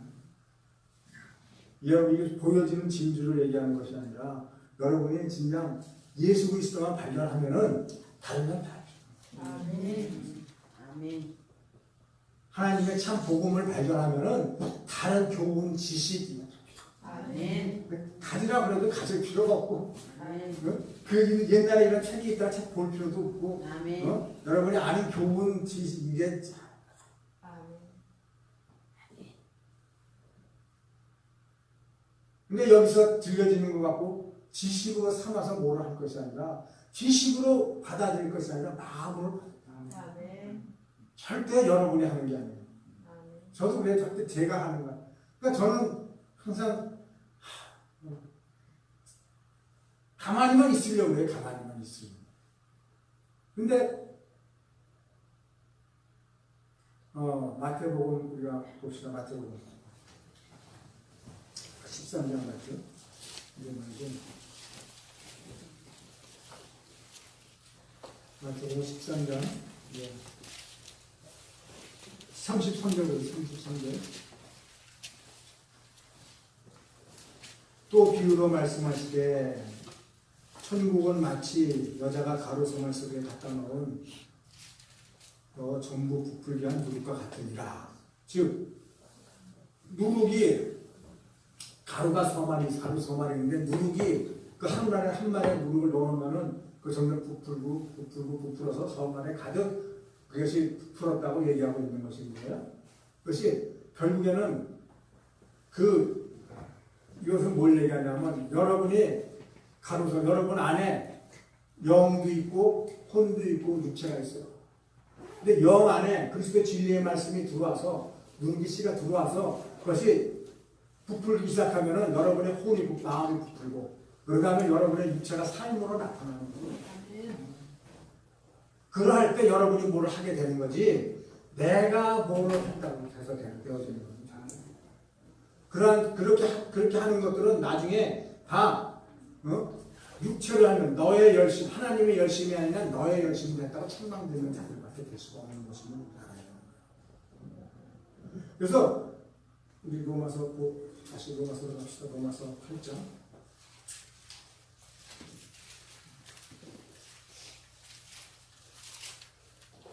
여러분 이게 보여지는 진주를 얘기하는 것이 아니라 여러분이 진정 예수 그리스도만 발견하면은 다른 건 다 필요 없어요. 아멘. 아멘. 하나님의 참 복음을 발견하면은 다른 교훈 지식이 아멘. 가지라 그래도 가질 필요가 없고 아멘. 그 옛날에 이런 책이 있다 책 볼 필요도 없고 아멘. 여러분이 아는 교훈 지식 이게 아멘. 근데 여기서 들려지는 것 같고 지식으로 삼아서 뭐를 할 것이 아니라 지식으로 받아들일 것이 아니라 마음으로 아멘. 절대 여러분이 하는 게 아니에요. 아멘. 저도 그래 절대 제가 하는 거야. 그러니까 저는 항상 가만히만 있으려고 해요. 가만히만 있으려고. 근데 마태복음 우리가 봅시다. 마태복음 13장 맞죠? 이제 말고 마태복음 13장 33절로 33절 또 비유로 말씀하시되 천국은 마치 여자가 가루송을 속에 갖다 넣은 전부 부풀게 한 누룩과 같으니라. 즉 누룩이 가루 서말이 있는데 누룩이 그 한 마리에 한 마리에 누룩을 넣으면은 그 점점 부풀어서 서말에 가득 그것이 부풀었다고 얘기하고 있는 것인데요. 그것이 결국에는 이것은 뭘 얘기하냐면 여러분이 가로서 여러분 안에 영도 있고 혼도 있고 육체가 있어요. 근데 영 안에 그리스도의 진리의 말씀이 들어와서 누룩이 씨가 들어와서 그것이 부풀기 시작하면은 여러분의 혼이 마음이 부풀고 그러다 보면 여러분의 육체가 삶으로 나타나는 거예요. 그러할 때 여러분이 뭘 하게 되는 거지 내가 뭘 한다고 해서 되어지는 겁니다. 그렇게 하는 것들은 나중에 다 육체를 하는 너의 열심, 하나님의 열심이 아니라 너의 열심이 됐다고 책망되는 자들밖에 될 수가 없는 것임을 알아야 합니다. 그래서 우리 다시 로마서로 갑시다. 로마서 8장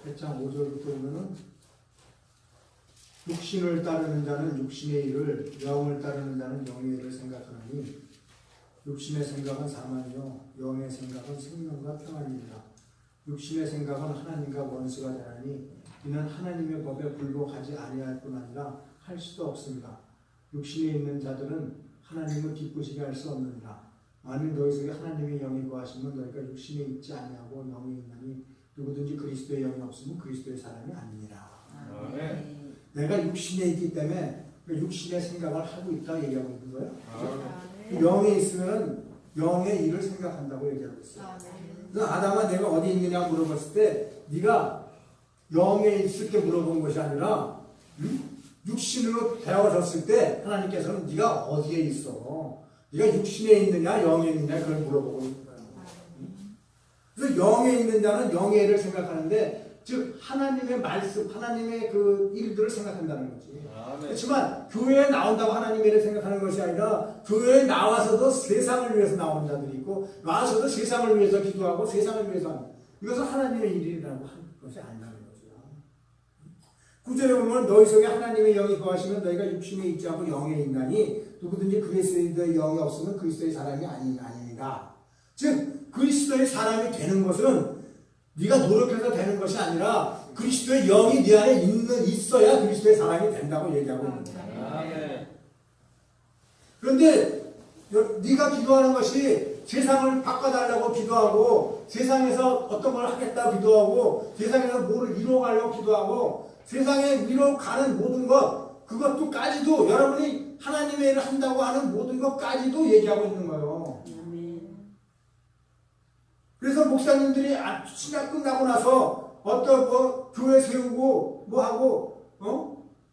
5절부터 보면은 육신을 따르는 자는 육신의 일을 영을 따르는 자는 영의 일을 생각하니 육신의 생각은 사망이요 영의 생각은 생명과 평안입니다. 육신의 생각은 하나님과 원수가 되나니 이는 하나님의 법에 굴복하지 아니할 뿐 아니라 할 수도 없습니다. 육신에 있는 자들은 하나님을 기쁘시게 할 수 없느니라. 만일 너희 속에 하나님의 영이 거하시면 너희가 육신에 있지 아니하고 영이 있나니 누구든지 그리스도의 영이 없으면 그리스도의 사람이 아니니라. 아멘. 내가 육신에 있기 때문에 그 육신의 생각을 하고 있다 얘기하고 있는 거예요. 아멘. 영에 있으면 영의 일을 생각한다고 얘기하고 있어요. 그래서 아담아 내가 어디 있느냐 물어봤을 때 네가 영에 있을 때 물어본 것이 아니라 육신으로 되어졌을 때 하나님께서는 네가 어디에 있어? 네가 육신에 있느냐 영에 있느냐 그걸 물어보고 있는 거예요. 그래서 영에 있는 자는 영의 일을 생각하는데 즉 하나님의 말씀, 하나님의 그 일들을 생각한다는 거지. 아멘. 그렇지만 교회에 나온다고 하나님의 일을 생각하는 것이 아니라 교회에 나와서도 세상을 위해서 나오는 자들이 있고 나와서도 세상을 위해서 기도하고 세상을 위해서 하는 이것은 하나님의 일이라고 하는 것이 아니라는 거죠. 구절에 보면 너희 속에 하나님의 영이 거하시면 너희가 육신에 있지 않고 영에 있나니 누구든지 그리스도의 영이 없으면 그리스도의 사람이 아닙니다. 즉 그리스도의 사람이 되는 것은 네가 노력해서 되는 것이 아니라 그리스도의 영이 네 안에 있어야 그리스도의 사람이 된다고 얘기하고 있는 거예요. 아멘. 그런데 네가 기도하는 것이 세상을 바꿔달라고 기도하고 세상에서 어떤 걸 하겠다고 기도하고 세상에서 뭐를 이루어가려고 기도하고 세상에 이루어가는 모든 것 그것도까지도 여러분이 하나님의 일을 한다고 하는 모든 것까지도 얘기하고 있는 거예요. 그래서 목사님들이 신학 끝나고 나서 어떤 뭐 교회 세우고 뭐 하고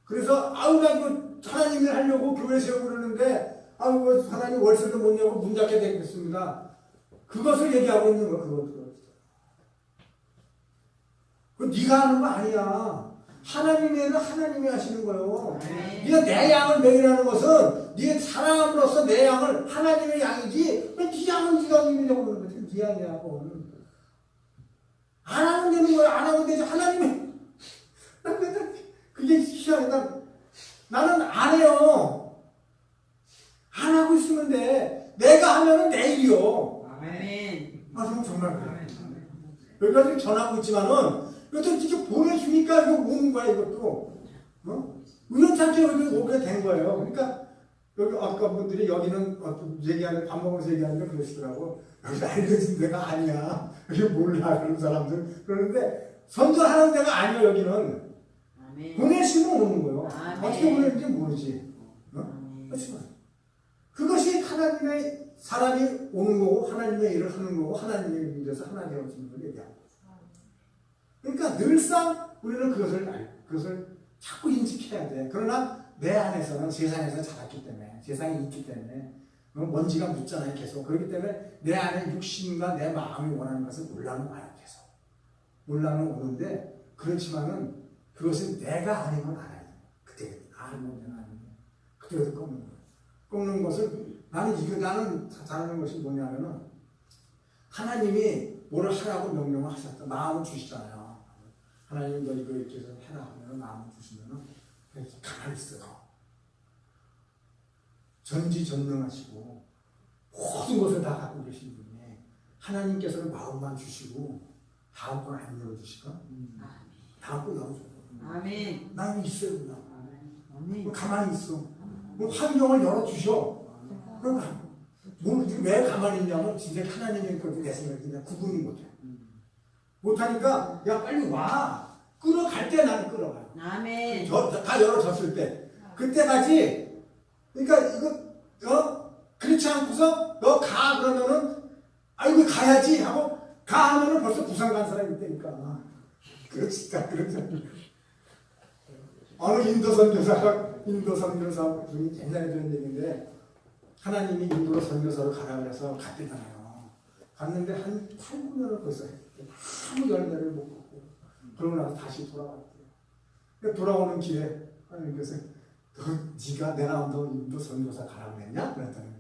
그래서 나 이거 하나님 일 하려고 교회 세우고 그러는데 하나님 월세도 못 내고 문 닫게 되겠습니다. 그것을 얘기하고 있는 거야. 그거 네가 하는 거 아니야. 하나님의 일은 하나님이 하시는 거예요. 네가 내 양을 먹이라는 것은 네 사람으로서 내 양을 하나님의 양이지 네 양은 네가 먹이려고 그러는 거지. 네 양이라고. 안 하면 되는 거야. 안 하면 되지. 하나님이 그게 희한하다. 나는 안 해요. 안 하고 있으면 돼. 내가 하면은 내 일이요. 아멘. 그럼 정말 그래. 여기까지 전하고 있지만은 이것도 이렇게 보내주니까 이거 오는 거야 이것도. 우연찮게 여기 오게 된 거예요. 그러니까 여기 아까 분들이 여기는 얘기하는 밥 먹으면서 얘기하는 게 그러시더라고. 여기 알려진 데가 아니야. 여기 몰라 그런 사람들 그러는데 선전하는 데가 아니야 여기는. 아멘. 보내시면 오는 거예요. 아멘. 어떻게 보내는지 모르지. 그렇지만 그것이 하나님의 사람이 오는 거고 하나님의 일을 하는 거고 하나님의 일에서 하나 되어지는 걸 얘기하는 거예요. 그러니까 늘상 우리는 그것을 자꾸 인식해야 돼. 그러나 내 안에서는 세상에서 자랐기 때문에 세상에 있기 때문에 먼지가 묻잖아요 계속. 그렇기 때문에 내 안에 육신과 내 마음이 원하는 것을 올라는 와요 계속. 올라는 오는데 그렇지만은 그것은 내가 아니면 알아야 돼. 그때 아니면 내가 아니면 그때부터 꺾는 거예요. 꺾는 것을 나는 잘하는 것이 뭐냐면은 하나님이 뭐를 하라고 명령을 하셨다. 마음을 주시잖아요. 하나님 너 이거 이렇게 해서 해라 하면 마음을 주시면은 그냥 가만히 있어요. 전지전능하시고 모든 것을 다 갖고 계신 분이 하나님께서는 마음만 주시고 다음 건 안 열어주실까? 다음 건 열어줘요. 아멘. 나는 있어요 그냥. 아멘. 가만히 있어. 환경을 열어주셔. 그럼 왜 가만히 있냐면 진짜 하나님의 내 생각에 그냥 구분이 못해. 못하니까 야 빨리 와. 끌어갈 때 나는 끌어가요. 아멘. 다 열어졌을 때. 그때까지 그러니까 이거 그렇지 않고서 너 가 그러면은 아이고 가야지 하고 가 하면은 벌써 부산 간 사람이 있다니까. 그렇지 그렇지. 어느 인도 선교사 분이 옛날에 들은 얘기인데 하나님이 인도로 선교사로 가라 그래서 갔대잖아요. 갔는데 한 8, 9년을 벌써 했대. 아무 열매를 못 받고 그러고 나서 다시 돌아왔대요. 돌아오는 길에 하나님께서 네가 내 나온다고 인도 선교사 가라 그랬냐? 그랬더니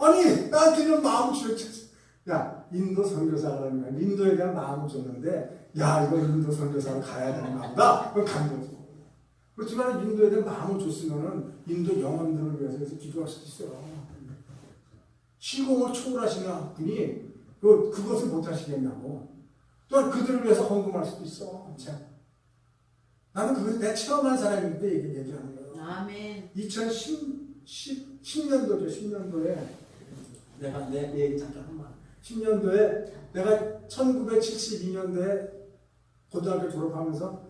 아니 나한테는 마음 주셨지. 야 인도 선교사라는 거야. 인도에 대한 마음을 줬는데 야 이거 인도 선교사로 가야 되는 거다. 그럼 간 거지. 그렇지만 인도에 대한 마음을 줬으면은 인도 영혼들을 위해서 기도할 수도 있어요. 시공을 초월하시는 분이 그것을 못 하시겠냐고. 또한 그들을 위해서 헌금할 수도 있어. 참. 나는 그것을 내가 체험한 사람인데 얘기하는 거예요. 아멘. 2010년도죠. 10년도에 내가 내 얘기 잠깐 한 번. 10년도에 내가 1972년도에 고등학교 졸업하면서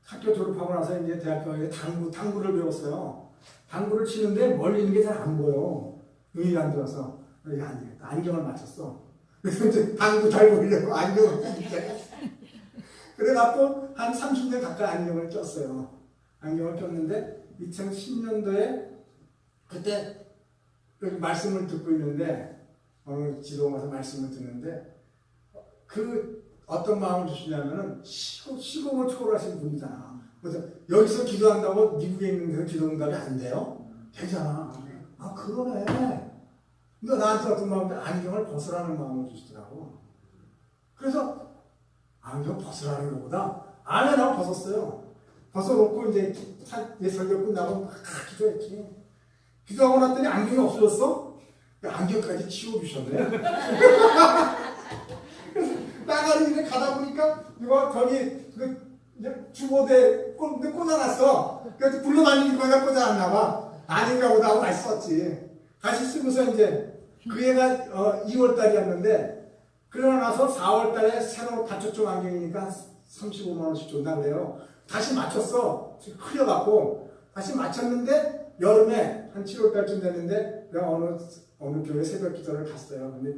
학교 졸업하고 나서 이제 대학교에 당구를 배웠어요. 당구를 치는데 멀리 있는 게 잘 안 보여. 눈이 안 들어서 이게 안 되겠다. 안경을 맞췄어. 그래서 이제 당구 잘 보려고 안경을 꼈는데 그래갖고 한 30년 가까이 안경을 꼈어요. 안경을 꼈는데 2010년도에 그때 여기 말씀을 듣고 있는데 어느 지도에 가서 말씀을 듣는데 그 어떤 마음을 주시냐면은 시공을 초월하신 분이잖아. 그래서 여기서 기도한다고 미국에 있는 데서 기도 응답이 안 돼요? 되잖아. 아 그러네. 근데 나한테 어떤 마음인데 안경을 벗으라는 마음을 주시더라고. 그래서 안경 벗으라는 것보다 안에 나고 벗었어요. 벗어놓고 이제 설교 끝나고 막 기도했지. 기도하고 났더니 안경이 없어졌어? 안경까지 치워주셨네. 나가는 길에 가다 보니까 누가 저기 주보대 꽂아놨어. 그래서 굴러다니는 거가 꽂아놨나 봐. 아닌가 보다 하고 다시 썼지. 다시 쓰고서 이제 그 해가 2월달이었는데 그러고 나서 4월달에 새로 다초점 안경이니까 35만 원씩 준다 그래요. 다시 맞췄어. 흐려갖고 다시 맞췄는데 여름에 한 7월달쯤 됐는데 내가 어느 교회 새벽 기도를 갔어요. 근데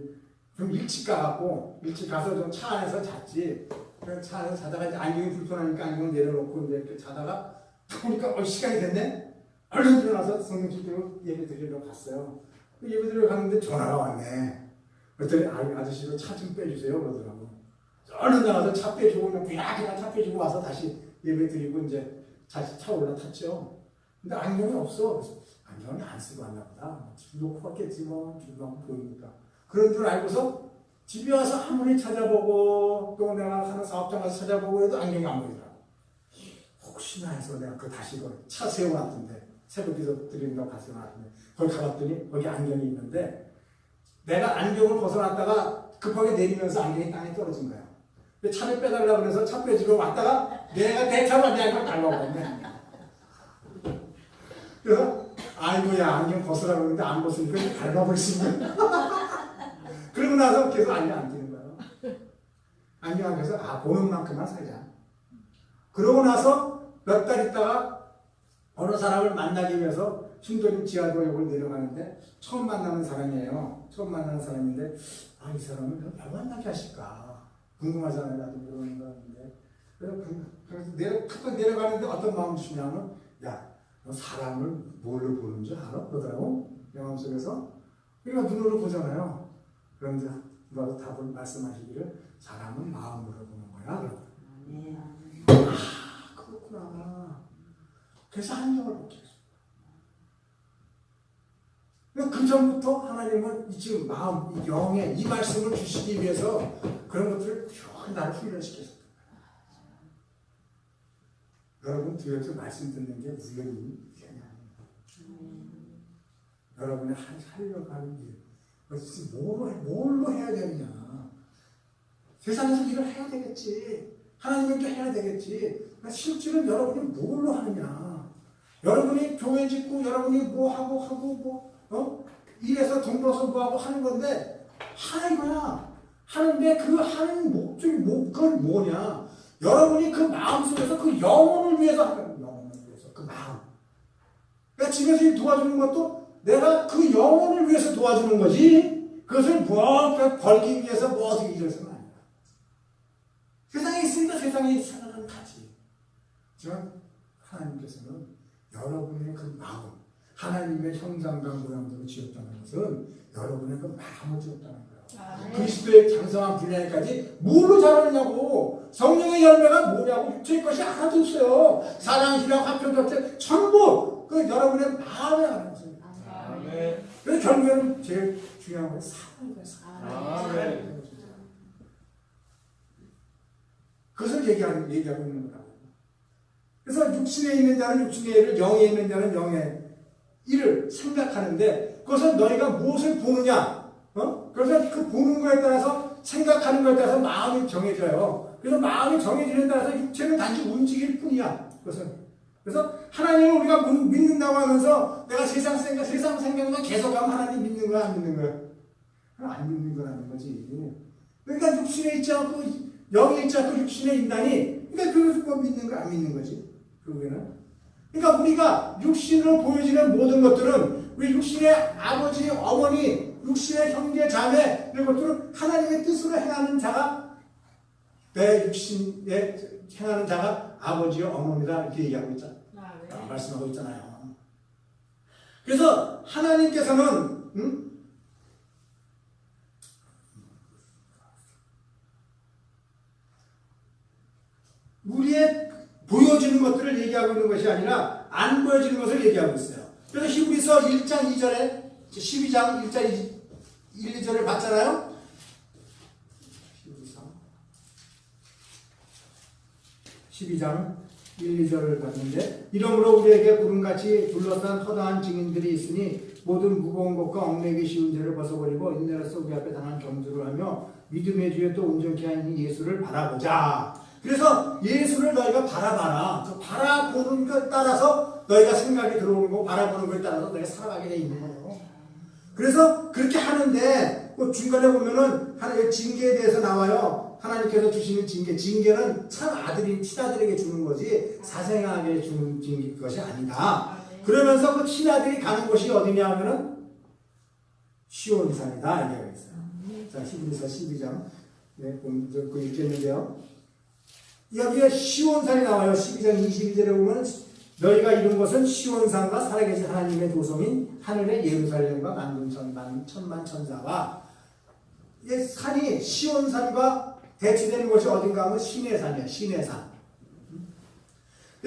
좀 일찍 가갖고 일찍 가서 좀 차 안에서 잤지. 그래서 차 안에서 자다가 이제 안경이 불편하니까 안경 내려놓고 이제 이렇게 자다가 보니까 시간이 됐네. 얼른 일어나서 성경 집회로 예배 드리러 갔어요. 예배 드리러 갔는데 전화가 왔네. 그랬더니 아저씨도 차 좀 빼주세요 그러더라고. 얼른 나가서 차 빼주고 그냥 그냥 차 빼주고 와서 다시 예배 드리고 이제 다시 차 올라탔죠. 근데 안경이 없어. 그래서 안경을 안 쓰고 왔나 보다. 놓고 왔겠지 뭐. 주방 보이니까. 그런 줄 알고서 집에 와서 아무리 찾아보고 또 내가 하는 사업장 가서 찾아보고 해도 안경이 안 보이더라고. 혹시나 해서 내가 그 다시 차 세워놨던데 새벽 기도 드린다고 가서 세워놨던데 거기 가봤더니 거기 안경이 있는데 내가 안경을 벗어났다가 급하게 내리면서 안경이 땅에 떨어진 거야. 차를 빼달라고 그래서 차 빼주러 왔다가 내가 대차로 내 안경을 달라고 그래서 아이고야 안경 벗으라고 했는데 안 벗으니까 밟아버리신 거야. 그러고 나서 계속 안경 안 끼는 거예요. 안경 안 껴서 보는 만큼만 살자. 그러고 나서 몇 달 있다가 어느 사람을 만나기 위해서 신도림 지하도역을 내려가는데 처음 만나는 사람이에요. 처음 만나는 사람인데 이 사람을 왜 만나게 하실까 궁금하잖아요. 나도 그러는 건데 그래서 내려가는데 어떤 마음 주시냐면 야 너 사람을 뭘로 보는 줄 알아? 그러더라고. 내 마음속에서 그러니까 눈으로 보잖아요. 그런데 누가 답을 말씀하시기를 사람은 마음으로 보는 거야. 그러더라고. 그렇구나. 그래서 안경을 벗게 했습니다. 그 전부터 하나님은 지금 마음, 이 영의 이 말씀을 주시기 위해서 그런 것들을 나를 훈련시켰습니다. 여러분 뒤에서 말씀 듣는 게 우연히 여러분의 하려고 하는 일 뭘로 해야 되느냐. 세상에서 일을 해야 되겠지. 하나님께 해야 되겠지. 실제로 여러분이 뭘로 하느냐. 여러분이 교회 짓고 여러분이 뭐 하고 일해서 돈 벌어서 뭐 하고 하는 건데 하는 거야. 하는데 그 하는 목적이 그건 뭐냐. 여러분이 그 마음속에서 그 영혼을 위해서 하는 거야. 영혼을 위해서 그 마음. 그러니까 집에서 일 도와주는 것도 내가 그 영혼을 위해서 도와주는 거지. 그것을 뭐 벌기 위해서 뭐 어떻게 이래서는 아니야. 세상에 있으니까 세상에 살아가는 가지. 하지만 하나님께서는 여러분의 그 마음, 하나님의 형상과 모양대로 지었다는 것은 여러분의 그 마음을 지었다는 거예요. 그리스도의 장성한 분량까지 뭘로 자라느냐고. 성령의 열매가 뭐냐고. 육체의 것이 하나도 없어요. 사랑, 희락, 화평, 절제 전부 그 여러분의 마음에 하는 것입니다. 그래서 결국에는 제일 중요한 건 사랑이에요. 사랑. 그것을 얘기하고 있는 거라고. 그래서 육신에 있는 자는 육신의 일을, 영에 있는 자는 영의 일을 생각하는데 그것은 너희가 무엇을 보느냐? 그래서 그 보는 거에 따라서 생각하는 거에 따라서 마음이 정해져요. 그래서 마음이 정해지는 따라서 육체는 단지 움직일 뿐이야. 그래서 하나님을 우리가 믿는다고 하면서 내가 세상 생각만 계속하면 하나님 믿는 거야, 안 믿는 거야? 안 믿는 거라는 거지. 그러니까 육신에 있지 않고 영에 있지 않고 육신에 있다니, 그러니까 그걸 믿는 거 안 믿는 거지. 그거는. 그러니까 우리가 육신으로 보여지는 모든 것들은 우리 육신의 아버지, 어머니, 육신의 형제, 자매 이런 것들은 하나님의 뜻으로 행하는 자가, 내 육신에 행하는 자가 아버지와 어머니다 이렇게 얘기하고 있잖아요. 말씀하고 있잖아요. 그래서 하나님께서는 우리의 보여지는 것들을 얘기하고 있는 것이 아니라 안 보여지는 것을 얘기하고 있어요. 그래서 히브리서 1장 2절에 12장 1장 1, 2절을 봤잖아요. 12장 1, 2절을 봤는데, 이러므로 우리에게 구름같이 둘러싼 허다한 증인들이 있으니 모든 무거운 것과 얽매기 쉬운 죄를 벗어버리고 인내로서 우리 앞에 당한 경주를 하며 믿음의 주에 또 온전케 하는 예수를 바라보자. 그래서 예수를 너희가 바라봐라. 그 바라보는 것에 따라서 너희가 생각이 들어오는 거고, 바라보는 것에 따라서 너희가 살아가게 돼 있는 거예요. 그래서 그렇게 하는데 그 중간에 보면은 하나님의 징계에 대해서 나와요. 하나님께서 주시는 징계는 참 아들인 친아들에게 주는 거지 사생아에게 주는 징계 것이 아니다. 그러면서 그 친아들이 가는 곳이 어디냐 하면은 시온산이다 이렇게 있어요. 자, 히브리서 12장 그 읽겠는데요. 여기에 시온산이 나와요. 12장 22절에 보면 너희가 이룬 것은 시온산과 살아계신 하나님의 도성인 하늘의 예루살렘과 천만 천사와, 이 산이 시온산과 대치되는 곳이 어딘가 하면 시내산이에요. 시내산.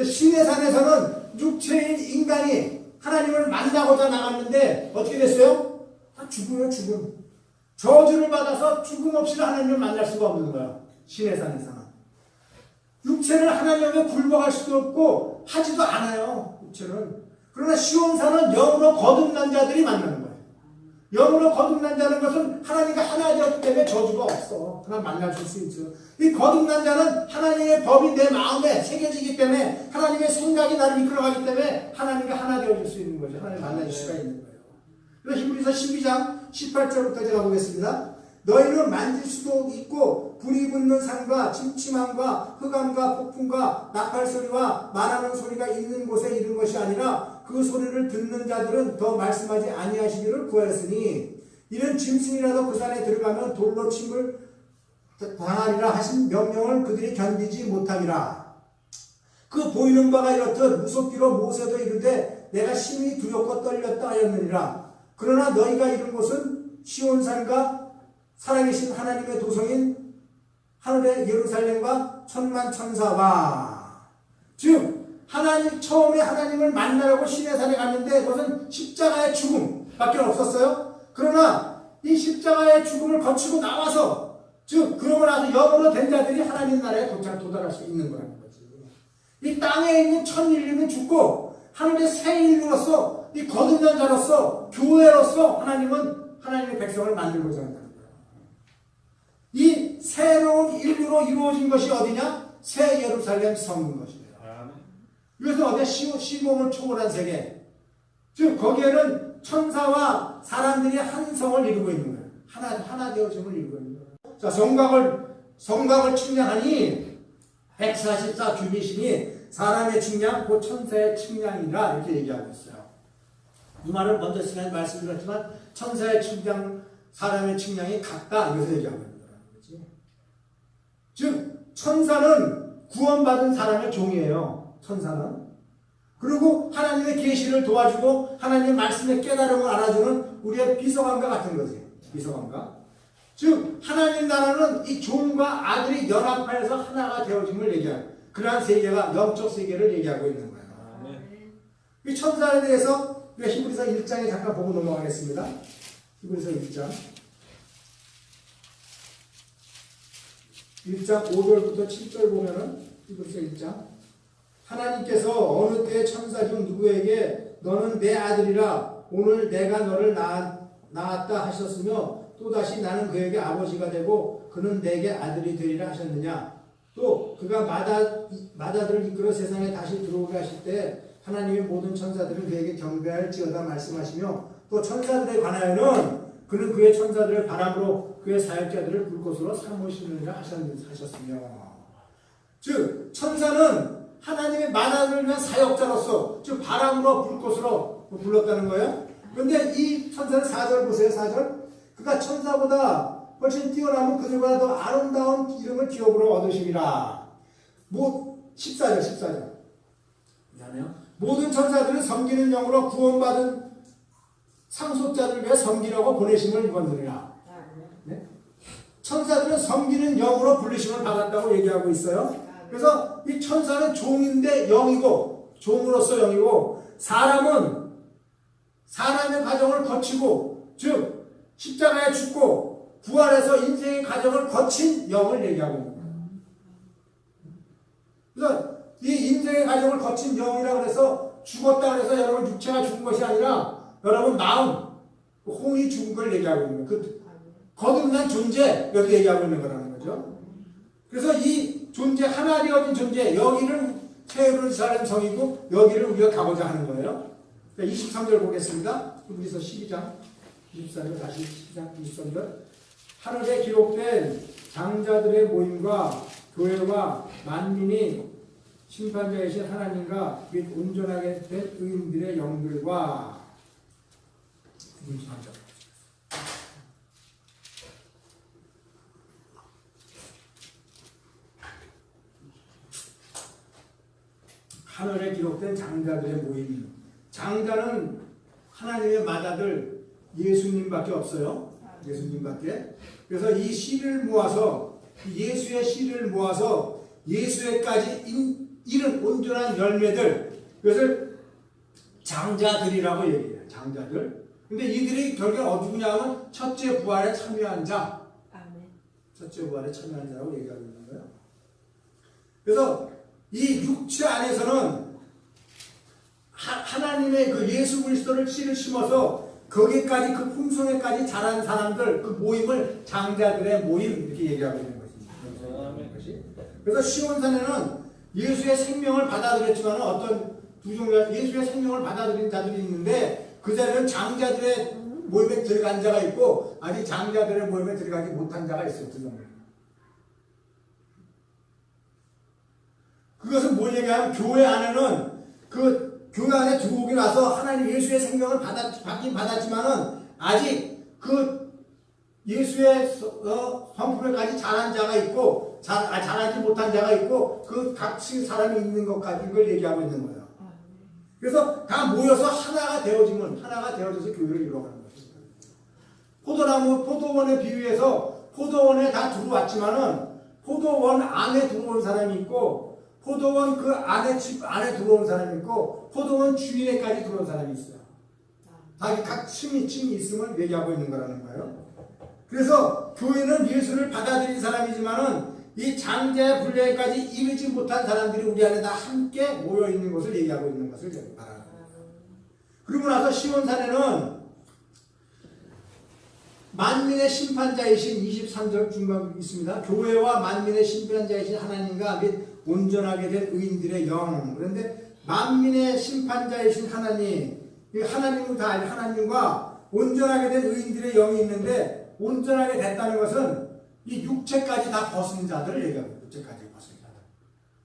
시내산에서는 육체인 인간이 하나님을 만나고자 나갔는데 어떻게 됐어요? 다 죽음이에요. 죽음. 저주를 받아서 죽음 없이는 하나님을 만날 수가 없는 거예요. 시내산에서는. 육체는 하나님에게 굴복할 수도 없고 하지도 않아요. 육체는. 그러나 시온산은 영으로 거듭난 자들이 만나는 거예요. 영으로 거듭난 자는 것은 하나님과 하나 되었기 때문에 저주가 없어. 하나 만날 수 있죠. 이 거듭난 자는 하나님의 법이 내 마음에 새겨지기 때문에, 하나님의 생각이 나를 이끌어가기 때문에 하나님과 하나 되어질 수 있는 거죠. 하나님 만날 수가 있는 거예요. 그래서 히브리서 12장 18절부터 제가 보겠습니다. 너희는 만질 수도 있고 불이 붙는 산과 침침함과 흑암과 폭풍과 나팔소리와 말하는 소리가 있는 곳에 이른 것이 아니라 그 소리를 듣는 자들은 더 말씀하지 아니하시기를 구하였으니 이는 짐승이라도 그 산에 들어가면 돌로 침을 당하리라 하신 명령을 그들이 견디지 못하리라. 그 보이는 바가 이렇듯 무섭기로 모세도 이르되 내가 심히 두렵고 떨렸다 하였느니라. 그러나 너희가 이룬 곳은 시온산과 살아계신 하나님의 도성인 하늘의 예루살렘과 천만 천사와, 즉 처음에 하나님을 만나려고 시내산에 갔는데 그것은 십자가의 죽음밖에 없었어요. 그러나 이 십자가의 죽음을 거치고 나와서, 즉 그러고 나서 영으로 된 자들이 하나님 나라에 도달할 수 있는 거라는 거지. 이 땅에 있는 천 인류는 죽고 하늘의 새 인류로서, 이 거듭난 자로서, 교회로서 하나님은 하나님의 백성을 만들고자 한다는 거예요. 이 새로운 인류로 이루어진 것이 어디냐? 새 예루살렘 성인 것이에요. 이것은 어디야? 시공을 초월한 세계. 즉 거기에는 천사와 사람들이 한 성을 이루고 있는 거예요. 하나 되어짐을 이루고 있는 거예요. 자, 성곽을 측량하니 144 규빗이니 사람의 측량 곧 천사의 측량이라 이렇게 얘기하고 있어요. 이 말은 먼저 시간에 말씀드렸지만 천사의 측량, 사람의 측량이 같다 이것을 얘기하고 있는 거라는 거지. 즉 천사는 구원받은 사람의 종이에요. 천사는. 그리고 하나님의 계시를 도와주고 하나님의 말씀의 깨달음을 알아주는 우리의 비서관과 같은 거지. 비서관과. 즉 하나님 나라는 이 종과 아들이 연합하여서 하나가 되어짐을 얘기하는 그러한 세계가, 영적 세계를 얘기하고 있는 거예요. 이 천사에 대해서 우리가 히브리서 1장에 잠깐 보고 넘어가겠습니다. 히브리서 1장 5절부터 7절 보면은 히브리서 1장 하나님께서 어느 때 천사 중 누구에게 너는 내 아들이라 오늘 내가 너를 낳았다 하셨으며 또다시 나는 그에게 아버지가 되고 그는 내게 아들이 되리라 하셨느냐. 또 그가 마다들을 이끌어 세상에 다시 들어오게 하실 때 하나님의 모든 천사들은 그에게 경배할지어다 말씀하시며 또 천사들에 관하여는 그는 그의 천사들을 바람으로 그의 사역자들을 불꽃으로 삼으시느니라 하셨으며. 즉 천사는 하나님의 만화를 위한 사역자로서 즉 바람으로 불꽃으로 불렀다는 거예요. 그런데 이 천사는 4절 보세요. 4절 그가 천사보다 훨씬 뛰어나면 그들보다 더 아름다운 이름을 기업으로 얻으시리라. 14절 미안해요. 모든 천사들은 섬기는 영으로 구원받은 상속자들을 위해 섬기라고 보내심을 입었느니라. 네? 천사들은 섬기는 영으로 불리심을 받았다고 얘기하고 있어요. 그래서 이 천사는 종인데 영이고 종으로서 영이고 사람은 사람의 과정을 거치고 즉 십자가에 죽고 부활해서 인생의 과정을 거친 영을 얘기하고 있는 거예요. 그래서 이 인생의 과정을 거친 영이라고 해서 죽었다 그래서 여러분 육체가 죽은 것이 아니라 여러분 마음, 혼이 죽은 걸 얘기하고 있는 거예요. 그 거듭난 존재 여기 얘기하고 있는 거라는 거죠. 그래서 이 존재 하나 되어진 존재 여기를 새예루살렘 성이고 여기를 우리가 가고자 하는 거예요. 23절 보겠습니다. 우리서 12장 24절 다시 12장 23절 하늘에 기록된 장자들의 모임과 교회와 만민이 심판자이신 하나님과 및 온전하게 된 의인들의 영들과 하늘에 기록된 장자들의 모임. 장자는 하나님의 맏아들 예수님밖에 없어요. 예수님밖에. 그래서 이 씨를 모아서 예수의 씨를 모아서 예수에까지 이른 온전한 열매들 그것을 장자들이라고 얘기해요. 장자들. 근데 이들이 결국 어디냐 하면 첫째 부활에 참여한 자. 첫째 부활에 참여한 자라고 얘기하고 있는 거예요. 그래서 이 육체 안에서는 하나님의 그 예수 그리스도를 씨를 심어서 거기까지 그 품성에까지 자란 사람들 그 모임을 장자들의 모임 이렇게 얘기하고 있는 것입니다. 그래서 시온산에는 예수의 생명을 받아들였지만 어떤 두 종류가 예수의 생명을 받아들인 자들이 있는데 그 자리는 장자들의 모임에 들어간 자가 있고 아직 장자들의 모임에 들어가지 못한 자가 있어요. 두 종류. 그것은 뭘 얘기하면 교회 안에는 그 교회 안에 들어오고 나서 하나님 예수의 생명을 받긴 받았지만은 아직 그 예수의 성품에까지 자란 자가 있고 자라지 못한 자가 있고 그 같이 사람이 있는 것까지 이걸 얘기하고 있는 거예요. 그래서 다 모여서 하나가 되어져서 교회를 이루어가는 것입니다. 포도원에 비유해서 포도원에 다 들어왔지만은 포도원 안에 들어온 사람이 있고 포도원 그 안에 집 안에 들어온 사람이 있고 포도원 주인에까지 들어온 사람이 있어요. 각 층이 있음을 얘기하고 있는 거라는 거예요. 그래서 교회는 예수를 받아들인 사람이지만은 이 장자의 분량까지 이르지 못한 사람들이 우리 안에 다 함께 모여 있는 것을 얘기하고 있는 것을 말하는 거예요. 그리고 나서 시온산에는 만민의 심판자이신 23절 중간 있습니다. 교회와 만민의 심판자이신 하나님과 및 온전하게 된 의인들의 영. 그런데 만민의 심판자이신 하나님, 하나님은 다 알죠. 하나님과 온전하게 된 의인들의 영이 있는데 온전하게 됐다는 것은 이 육체까지 다 벗은 자들을 얘기합니다. 육체까지 벗은 자들.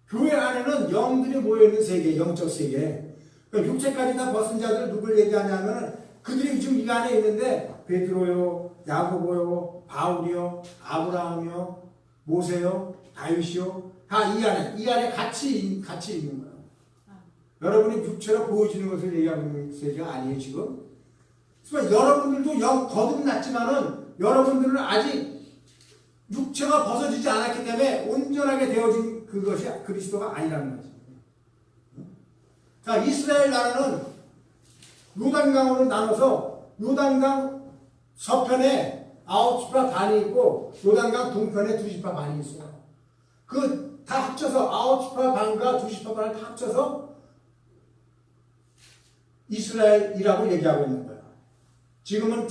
교회 안에는 영들이 모여있는 세계, 영적 세계. 그러니까 육체까지 다 벗은 자들 누굴 얘기하냐면 그들이 지금 이 안에 있는데 베드로요, 야고보요, 바울이요, 아브라함이요, 모세요, 다윗이요, 다 이 안에 같이 있는 거예요. 여러분이 육체로 보여지는 것을 얘기하고 있는 세계가 아니에요, 지금. 그래서 여러분들도 거듭났지만은 여러분들은 아직 육체가 벗어지지 않았기 때문에 온전하게 되어진 그것이 그리스도가 아니라는 거죠. 자, 이스라엘 나라는 요단강으로 나눠서 요단강 서편에 9지파 반이 있고 요단강 동편에 2지파 반이 있어요. 그 다 합쳐서 9지파 반과 2지파 반을 다 합쳐서 이스라엘이라고 얘기하고 있는 거야. 지금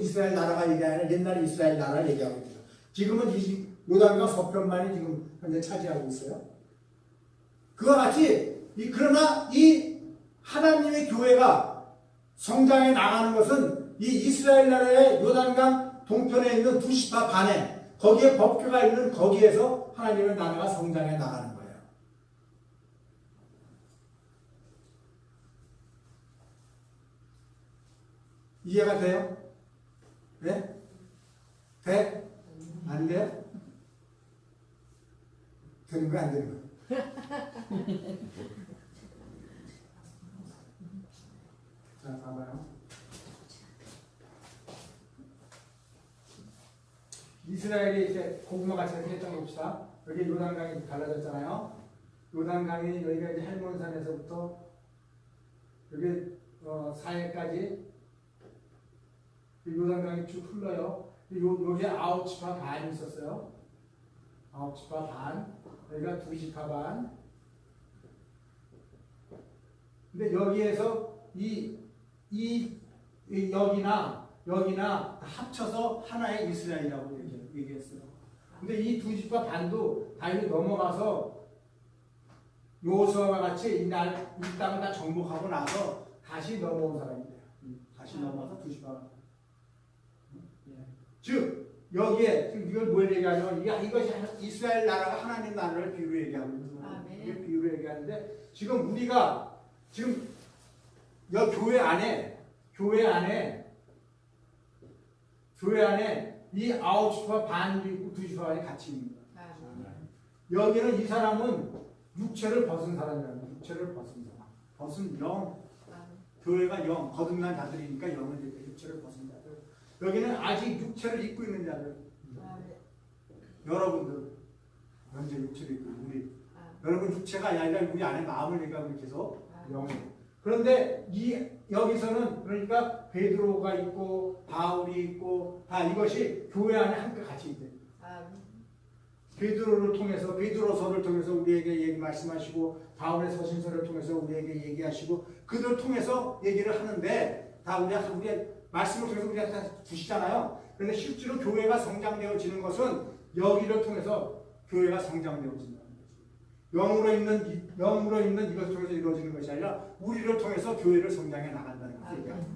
이스라엘 나라가 얘기 아니라 옛날에 이스라엘 나라를 얘기하고 있는 거야. 지금은 이 요단강 서편만이 지금 현재 차지하고 있어요. 그와 같이 그러나 이 하나님의 교회가 성장해 나가는 것은 이 이스라엘 나라의 요단강 동편에 있는 2지파 반에 거기에 법궤가 있는 거기에서 하나님의 나라가 성장해 나가는 거예요. 이해가 돼요? 네? 돼? 안 돼요? 되는 거 안 되는 거? 자, 봐봐요. 이스라엘이 이제 고구마 같이 이렇게 했던 거 봅시다. 여기 요단강이 갈라졌잖아요. 요단강이 여기가 이제 헬몬산에서부터 여기 사해까지 요단강이 쭉 흘러요. 여기에 9지파 반이 있었어요. 9지파 반. 여기가 2지파 반. 근데 여기에서 여기나 합쳐서 하나의 이스라엘이라고 얘기했어요. 근데 이 2지파 반도 다윗이 넘어가서 요수아와 같이 이 땅을 다 정복하고 나서 다시 넘어온 사람이에요. 다시 넘어와서 2지파. 즉 여기에 지금 이걸 뭘 얘기하냐면 이것이 이스라엘 나라가 하나님 나라를 비유로 얘기하고 있는 거예요. 이게 비유로 얘기하는데 지금 우리가 지금 여기 교회 안에 이 9지파 반이 있고 2지파 반이 같이 있는 거예요. 여기는 이 사람은 육체를 벗은 사람이라는 거예요. 육체를 벗은 사람. 벗은 영. 교회가 영. 거듭난 자들이니까 영을 육체를 벗은 자들. 여기는 아직 육체를 입고 있는 자들. 여러분들 현재 육체를 입고 우리 여러분 육체가 아니라 우리 안에 마음을 얘기하고 계속 영을. 그런데 여기서는 그러니까 베드로가 있고 바울이 있고 다 이것이 교회 안에 함께 같이 있대. 베드로를 통해서 베드로서를 통해서 우리에게 말씀하시고 바울의 서신서를 통해서 우리에게 얘기하시고 그들을 통해서 얘기를 하는데 다 우리의 말씀을 통해서 우리한테 다 주시잖아요. 그런데 실제로 교회가 성장되어지는 것은 여기를 통해서 교회가 성장되어진다는 거지. 영으로 있는 이것을 통해서 이루어지는 것이 아니라 우리를 통해서 교회를 성장해 나간다는 것을 얘기합니다.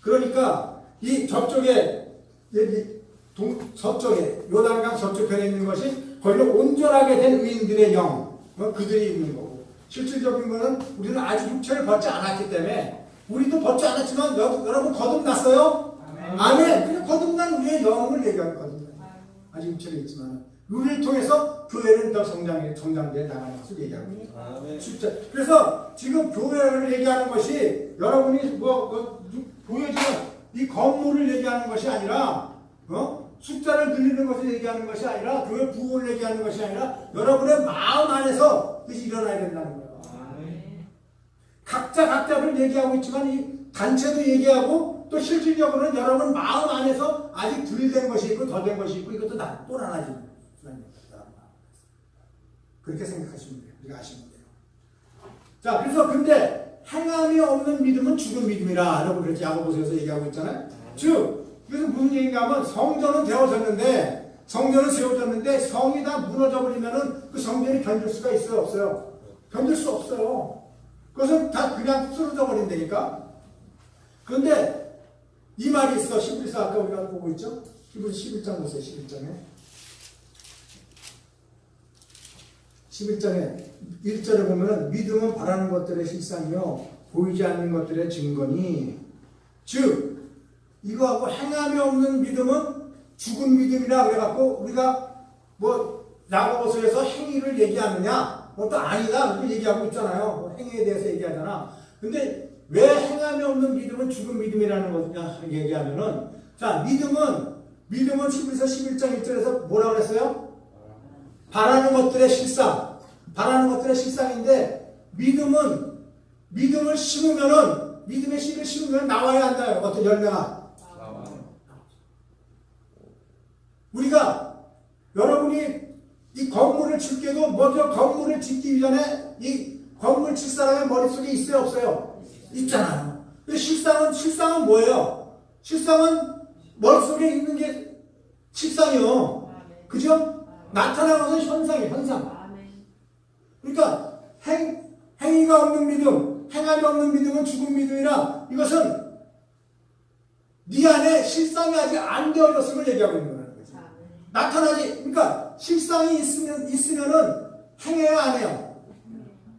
그러니까 이 저쪽에 서쪽에 요단강 서쪽편에 있는 것이 거기를 온전하게 된 의인들의 영, 그들이 있는 거고 실질적인 것은 우리는 아직 육체를 벗지 않았기 때문에 우리도 벗지 않았지만 여러분 거듭났어요? 아멘. 그냥 거듭난 우리의 영을 얘기하는 거거든요. 아직 육체를 있지만 우리를 통해서 교회는 더 성장돼 나가는 것을 얘기하고 있습니다. 그래서 지금 교회를 얘기하는 것이 여러분이 보여지는 이 건물을 얘기하는 것이 아니라 숫자를 늘리는 것을 얘기하는 것이 아니라 교회 부흥을 얘기하는 것이 아니라 여러분의 마음 안에서 그것이 일어나야 된다는 거예요. 각자를 얘기하고 있지만 이 단체도 얘기하고 또 실질적으로는 여러분 마음 안에서 아직 덜 된 것이 있고 더 된 것이 있고 이것도 또 나눠지는 거예요. 그렇게 생각하시면 돼요. 우리가 아시면 돼요. 자, 그래서 근데 행함이 없는 믿음은 죽은 믿음이라 라고 그렇게 야고보서에서 얘기하고 있잖아요. 즉 그래서 무슨 얘기인가 하면 성전은 되어졌는데 성전은 세워졌는데 성이 다 무너져 버리면은 그 성전이 견딜 수가 있어요? 없어요? 견딜 수 없어요. 그것은 다 그냥 쓰러져 버린다니까. 그런데 이 말이 있어. 히브리서 아까 우리가 보고 있죠? 히브리서 11장 보세요. 11장에 1절에 보면은 믿음은 바라는 것들의 실상이요 보이지 않는 것들의 증거니 즉 이거하고 행함이 없는 믿음은 죽은 믿음이라 그래갖고 우리가 야고보서에서 행위를 얘기하느냐 또 아니다 그렇게 얘기하고 있잖아요. 행위에 대해서 얘기하잖아. 근데 왜 행함이 없는 믿음은 죽은 믿음이라는 거냐 얘기하면은 자 믿음은 히브리서 11장 1절에서 뭐라고 그랬어요? 바라는 것들의 실상. 바라는 것들의 실상인데 믿음을 심으면은 믿음의 씨를 심으면 나와야 한다. 어떤 열매가 우리가 여러분이 이 건물을 질 때도 먼저 건물을 짓기 전에 이 건물 질 사람의 머릿속에 있어요, 없어요? 있잖아요. 근데 실상은 뭐예요? 실상은 머릿속에 있는 게 실상이요. 아멘. 그죠? 나타나는 것은 현상이에요, 현상. 아멘. 그러니까 행위가 없는 믿음, 행함이 없는 믿음은 죽은 믿음이라 이것은 네 안에 실상이 아직 안 되어졌음을 얘기하고 있는 거라는 거죠. 아멘. 나타나지, 그러니까 실상이 있으면은 행해야 안 해요?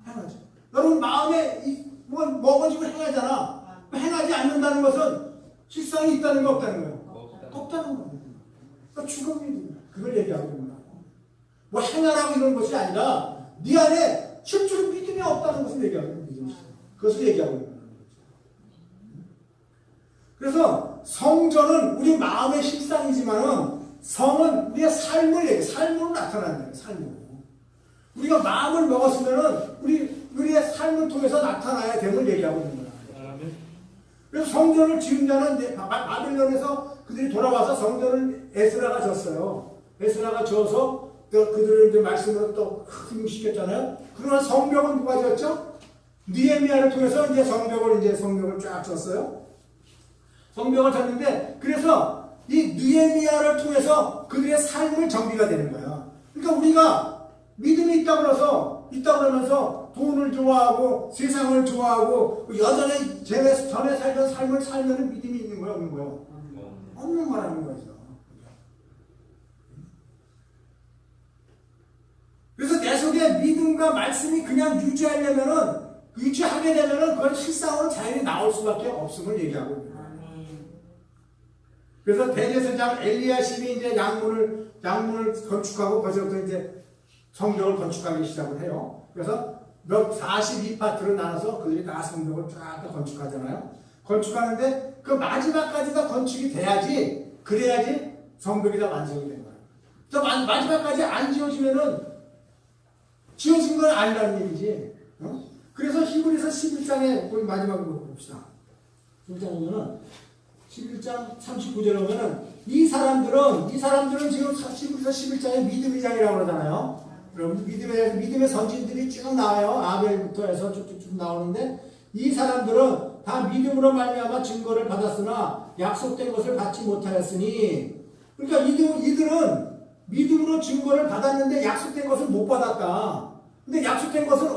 행하죠. 여러분 마음에 먹어지고 행하잖아. 행하지 않는다는 것은 실상이 있다는 거 없다는 거예요. 없다는 거예요. 그러니까 죽은 믿음, 그걸 얘기하고 있는 거예요. 뭐 행하라고 이런 것이 아니라 네 안에 실제로 믿음이 없다는 것을 얘기하고 있는 믿음이죠. 그것을 얘기하고 있는 거예요. 그래서 성전은 우리 마음의 실상이지만은 성은 우리의 삶을 얘기해. 삶으로 나타나는 거예요. 삶으로. 우리가 마음을 먹었으면은 우리의 삶을 통해서 나타나야 됨을 얘기하고 있는 거예요. 그래서 성전을 지은 자는 이제 바빌론에서 그들이 돌아와서 성전을 에스라가 졌어요. 에스라가 져서 그들을 이제 말씀으로 또 흥시켰잖아요. 그러나 성벽은 누가 지었죠? 느헤미야를 통해서 이제 성벽을 쫙 졌어요. 성벽을 졌는데 그래서 이 느헤미야를 통해서 그들의 삶을 정비가 되는 거야. 그러니까 우리가 믿음이 있다 그러면서 돈을 좋아하고 세상을 좋아하고 여전히 전에 살던 삶을 살면 믿음이 있는 거야, 없는 거야? 없는 거라는 거죠. 그래서 내 속에 믿음과 말씀이 그냥 유지하게 되면은 그건 실상으로 자연히 나올 수밖에 없음을 얘기하고 있는 거예요. 그래서 대제사장 엘리야심이 이제 양문을 건축하고 거기서부터 이제 성벽을 건축하기 시작을 해요. 그래서 42파트로 나눠서 그들이 다 성벽을 쫙 건축하잖아요. 건축하는데 그 마지막까지 다 건축이 돼야지, 그래야지 성벽이 다 완성이 된 거예요. 그래서 마지막까지 안 지어지면은 지어진 건 아니라는 얘기지. 그래서 히브리서 11장에 우리 마지막으로 봅시다. 11장 보면은 11장 39절에 보면은 이 사람들은 지금 히브리서 11장에 믿음의 장이라고 그러잖아요. 여러분 믿음의 선진들이 쭉 나와요. 아벨부터 해서 쭉쭉 나오는데 이 사람들은 다 믿음으로 말미암아 증거를 받았으나 약속된 것을 받지 못하였으니, 그러니까 이들은 믿음으로 증거를 받았는데 약속된 것을 못 받았다. 근데 약속된 것을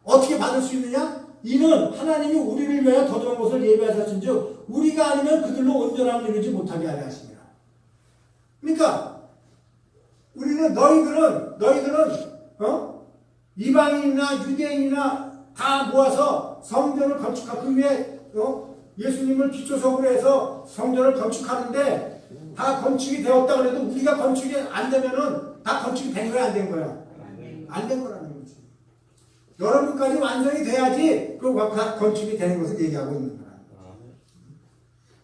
어떻게 받을 수 있느냐? 이는 하나님이 우리를 위하여 더 좋은 것을 예비하셨은즉 우리가 아니면 그들로 온전함을 이루지 못하게 하려 하십니다. 그러니까 너희들은 이방인이나 유대인이나 다 모아서 성전을 건축하고 그 위에 예수님을 기초석으로 해서 성전을 건축하는데 다 건축이 되었다 그래도 우리가 건축이 안 되면은 다 건축이 된 거야, 안 된 거야? 안 된 거라는 거지. 여러분까지 완성이 돼야지 그 건축이 되는 것을 얘기하고 있는 거야.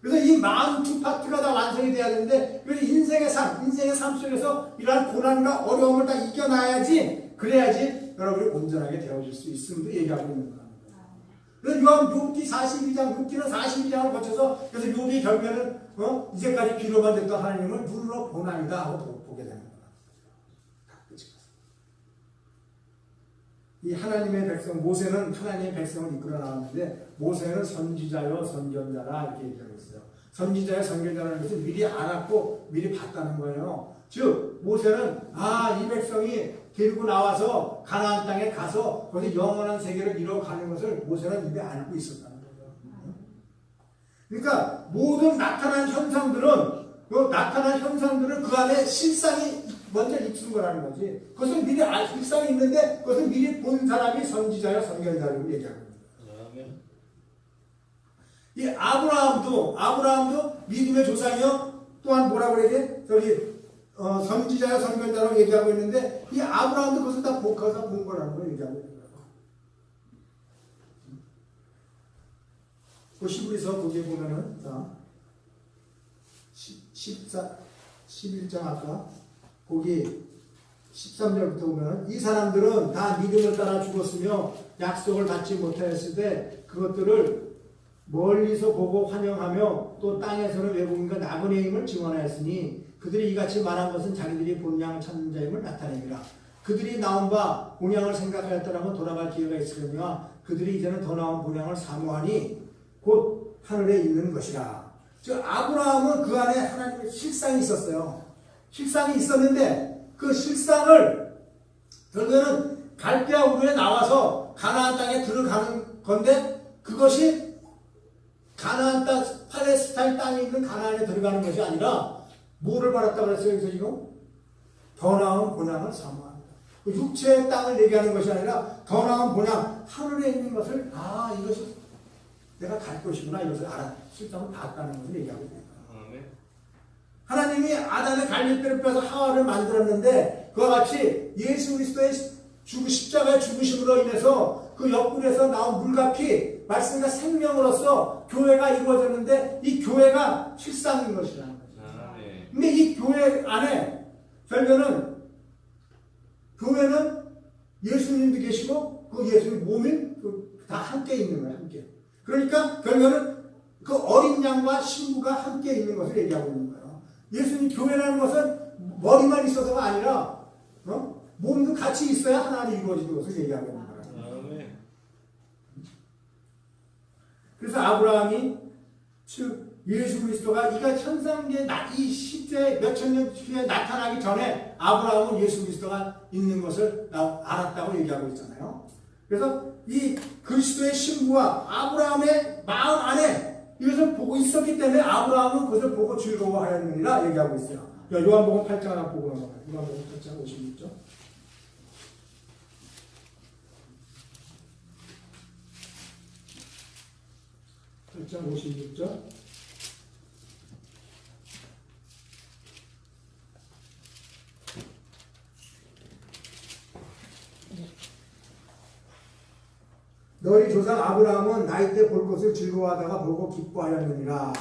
그래서 이 42파트가 다 완성이 돼야 되는데, 그래서 인생의 삶 속에서 이러한 고난과 어려움을 다 이겨나야지, 그래야지 여러분이 온전하게 되어질 수 있음도 얘기하고 있는 거야. 그래서 욥기 42장을 거쳐서, 그래서 욥이 결국에는 이제까지 비로만 됐던 하나님을 눈으로 보나이다 하고 보게 되는 거야. 이 하나님의 백성, 모세는 하나님의 백성을 이끌어 나왔는데, 모세는 선지자요 선견자라 이렇게 얘기하고 있어요. 선지자요 선견자라는 것은 미리 알았고 미리 봤다는 거예요. 즉 모세는 이 백성이 데리고 나와서 가나안 땅에 가서 거기 영원한 세계를 이뤄가는 것을 모세는 이미 알고 있었다는 거예요. 그러니까 모든 나타난 현상들은 그 안에 실상이 먼저 입춘 거라는 거지. 그것은 미리 실상이 있는데 그것은 미리 본 사람이 선지자요 선견자라고 얘기하고 있는 거예요. 이 아브라함도 믿음의 조상이요. 또한 뭐라고 얘기해? 선지자요 선견자라고 얘기하고 있는데 이 아브라함도 그것을 다 본 거라는 걸 얘기하고 있는 거예요. 그 히브리서 거기에 보면은 11장 아까 거기 13절부터 보면 이 사람들은 다 믿음을 따라 죽었으며 약속을 받지 못하였을 때 그것들을 멀리서 보고 환영하며 또 땅에서는 외국인과 나그네임을 증언하였으니 그들이 이같이 말한 것은 자기들이 본향을 찾는 자임을 나타냅니다. 그들이 나온 바 본향을 생각하였더라면 돌아갈 기회가 있으려니와 그들이 이제는 더 나은 본향을 사모하니 곧 하늘에 있는 것이라. 즉 아브라함은 그 안에 하나님의 실상이 있었어요. 실상이 있었는데 그 실상을 결국에는 갈대아 우르에 나와서 가나안 땅에 들어가는 건데 그것이 가나안 땅, 팔레스타인 땅에 있는 가나안에 들어가는 것이 아니라 뭐를 바랐다고 그랬어요? 여기서 지금 더 나은 본향을 사모합니다. 그 육체의 땅을 얘기하는 것이 아니라 더 나은 본향, 하늘에 있는 것을 이것이 내가 갈 것이구나 이것을 실상을 봤다는 것을 얘기하고 있습니다. 하나님이 아담의 갈릴뼈를 빼서 하와를 만들었는데 그와 같이 예수 그리스도의 십자가의 죽으심으로 인해서 그 옆구리에서 나온 물과 피, 말씀과 생명으로서 교회가 이루어졌는데 이 교회가 실상인 것이라는 거죠. 근데 이 교회 안에 결국은 교회는 예수님도 계시고 그 예수님 몸이 다 함께 있는 거예요. 함께. 그러니까 결국은 그 어린 양과 신부가 함께 있는 것을 얘기하고 있는 거예요. 예수님 교회라는 것은 머리만 있어서가 아니라 몸도 같이 있어야 하나님이 이루어지는 것을 얘기하고 있는 거예요. 그래서 아브라함이 즉 예수 그리스도가 이가 천상계 이 시대 몇천 년 뒤에 나타나기 전에 아브라함은 예수 그리스도가 있는 것을 알았다고 얘기하고 있잖아요. 그래서 이 그리스도의 신부와 아브라함의 마음 안에 이것을 보고 있었기 때문에 아브라함은 그것을 보고 즐거워하였느니라 얘기하고 있어요. 요한복음 8장 하나 보고 넘어가요. 요한복음 8장 56절. 8장 56절. 너희 조상 아브라함은 나이 때 볼 것을 즐거워하다가 보고 기뻐하였느니라.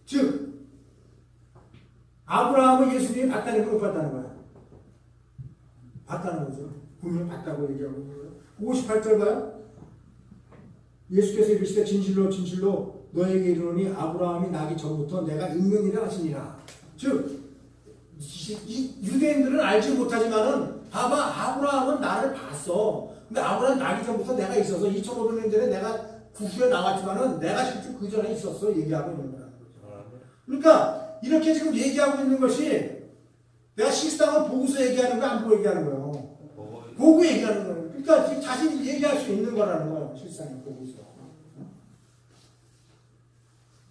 즉 아브라함은 예수님이 봤다는 거 못 봤다는 거야? 봤다는 거죠. 분명히 봤다고 얘기하고 있는 거예요. 58절 봐요. 예수께서 이르시되 진실로 진실로 너에게 이르노니 아브라함이 나기 전부터 내가 있느니라 하시니라. 즉 유대인들은 알지 못하지만은 봐봐 아브라함은 나를 봤어. 근데 아브라함 나기 전부터 내가 있어서 2500년 전에 내가 구후에 나왔지만은 내가 실제 그 전에 있었어 얘기하고 있는 거라는 거죠. 그러니까 이렇게 지금 얘기하고 있는 것이 내가 실상을 보고서 얘기하는 거 안 보고 얘기하는 거예요. 보고 얘기하는 거예요. 그러니까 지금 자신이 얘기할 수 있는 거라는 거예요. 실상을 보고서.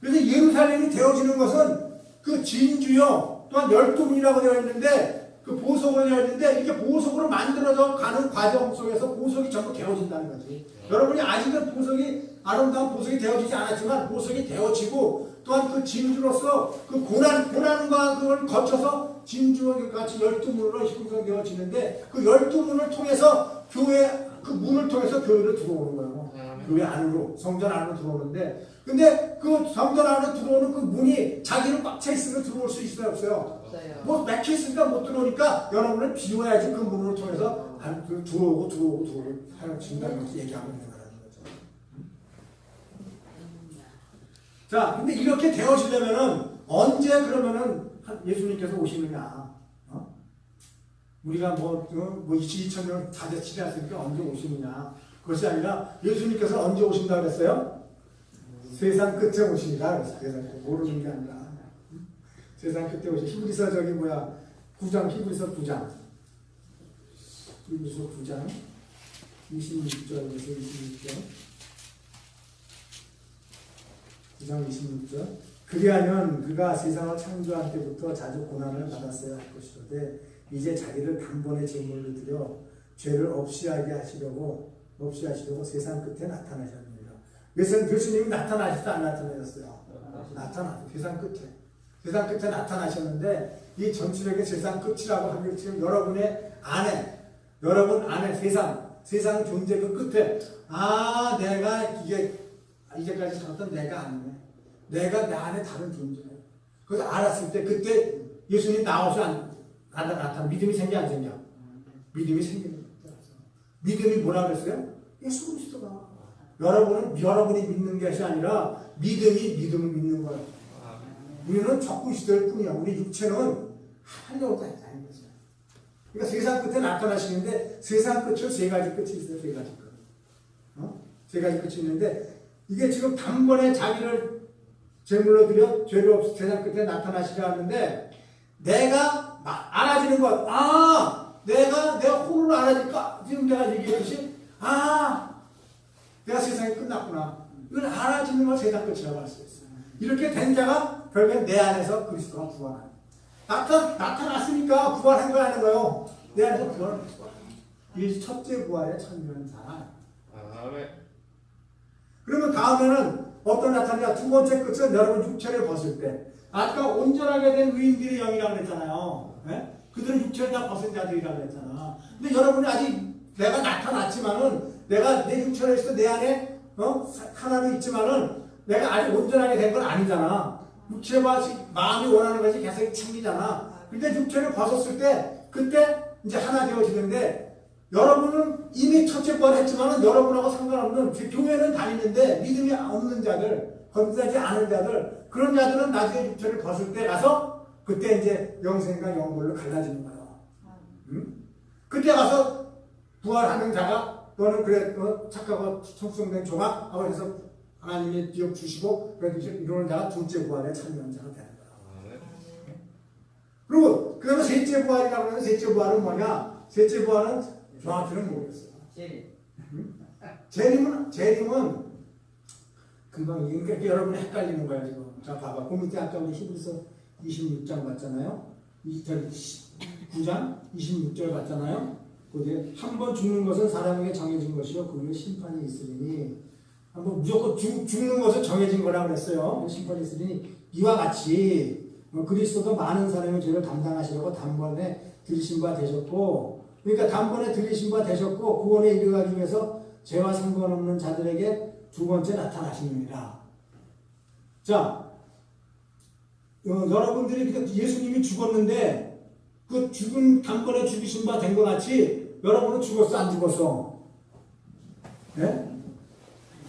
그래서 예루살렘이 되어지는 것은 그 진주요 또한 12문이라고 되어 있는데 그 보석으로 되어 있는데 이렇게 보석으로 만들어져 가는 과정 속에서 보석이 전부 되어진다는 거지. 여러분이 아직은 보석이 아름다운 보석이 되어지지 않았지만 보석이 되어지고 또한 그 진주로서 그 고난과 그걸 거쳐서 진주와 같이 12문으로 형성되어지는데 그 12문을 통해서 교회 그 문을 통해서 교회를 들어오는 거예요. 교회 안으로 성전 안으로 들어오는데 근데 그 성전 안으로 들어오는 그 문이 자기는 꽉 차 있으면 들어올 수 있어요 없어요? 뭐 막혀 있으니까 못 들어오니까 여러분을 비워야지 그 문을 통해서 들어오고 하여진다는 것을 얘기하고 있는 거라는 거죠. 자, 근데 이렇게 되어지려면은 언제 그러면은 예수님께서 오시느냐? 우리가 2000년 다 지났으니까 언제 오시느냐? 그것이 아니라 예수님께서 언제 오신다고 그랬어요? 세상 끝에 오시니라 그랬어요. 세상 끝에 모르는 게 아니라 세상 끝에 오시. 히브리서 저기 9장 히브리서 9장 26절에서 26절 9장 26절 그리하면 그가 세상을 창조한 때부터 자주 고난을 받았어야 할 것이로되 이제 자기를 단번에 제물로 드려 죄를 없이 하시려고 세상 끝에 나타나셨느니라. 그래서 예수님이 나타나셨다 안 나타나셨어요? 나타났어요. 세상 끝에 나타나셨는데 이 전체적인 세상 끝이라고 하면 지금 여러분 안에 세상 존재 그 끝에 내가 이제까지 살았던 내가 아니네. 내가 내 안에 다른 존재네. 그래서 알았을 때 그때 예수님 나오셔 나타나 믿음이 생겨 안 생겨? 믿음이 생기는 거죠. 믿음이 뭐라 그랬어요? 예수 그리스도가. 여러분이 믿는 것이 아니라 믿음을 믿는 거예요. 우리는 적그리스도일 뿐이야. 우리 육체는 하려고 하지 않는 거죠. 그러니까 세상 끝에 나타나시는데 세상 끝은 세 가지 끝이 있어요. 세 가지 끝. 세 가지 끝이 있는데 이게 지금 단번에 자기를 제물로 드려 죄를 없이 세상 끝에 나타나시려 하는데 내가 알아지는 것. 내가 호를 알아질까? 지금 내가 얘기했듯이 내가 세상이 끝났구나. 이걸 알아지는 걸 세상 끝이라고 할 수 있어요. 이렇게 된 자가 결국엔 내 안에서 그리스도가 부활하는. 나타났으니까 부활한 거 하는 거요. 내 안에서 부활한 거예요. 이게 첫째 부활에 참여한 사람. 그러면 다음에는 어떤 나타나냐? 두 번째 끝은 여러분 육체를 벗을 때. 아까 온전하게 된 의인들의 영이라고 그랬잖아요. 네? 그들은 육체를 다 벗은 자들이라고 그랬잖아. 근데 여러분이 아직 내가 나타났지만은 내가 내 육체를 해서 내 안에 하나는 있지만은 내가 아직 온전하게 된 건 아니잖아. 육체와 마음이 원하는 것이 계속 챙기잖아. 근데 육체를 벗었을 때 그때 이제 하나 되어지는데 여러분은 이미 첫째 부활 했지만은 여러분하고 상관없는 교회는 다니는데 믿음이 없는 자들, 건드지 않은 자들, 그런 자들은 나중에 육체를 벗을 때 가서 그때 이제 영생과 영물로 갈라지는 거야. 그때 가서 부활하는 자가 너는 그래 착하고 성성된 종아 아버지에서 하나님이 기억 주시고 그래도 이러는 자가 둘째 부활에 참여한 자가 되는 거야. 그리고 그 다음에 셋째 부활이라고 하는 셋째 부활은 뭐냐? 셋째 부활은 정확히는 모르겠어요. 재림은 금방 그러니까 여러분이 헷갈리는 거야 지금. 자 봐봐. 그 밑에 아까 우리 히브리서 26장 봤잖아요. 9장 26절 봤잖아요. 거기에 한번 죽는 것은 사람에게 정해진 것이요 그 후에 심판이 있으리니 한번 무조건 죽는 것은 정해진 거라고 그랬어요. 심판이 있으리니 이와 같이 그리스도도 많은 사람의 죄를 담당하시려고 단번에 들으신 바 되셨고 그러니까 단번에 들으신 바 되셨고 구원에 이르가기 위해서 죄와 상관없는 자들에게 두 번째 나타나시느니라. 자 여러분들이 예수님이 죽었는데 그 죽은 단번에 죽으신 바 된 것 같이 여러분은 죽었어 안 죽었어? 네?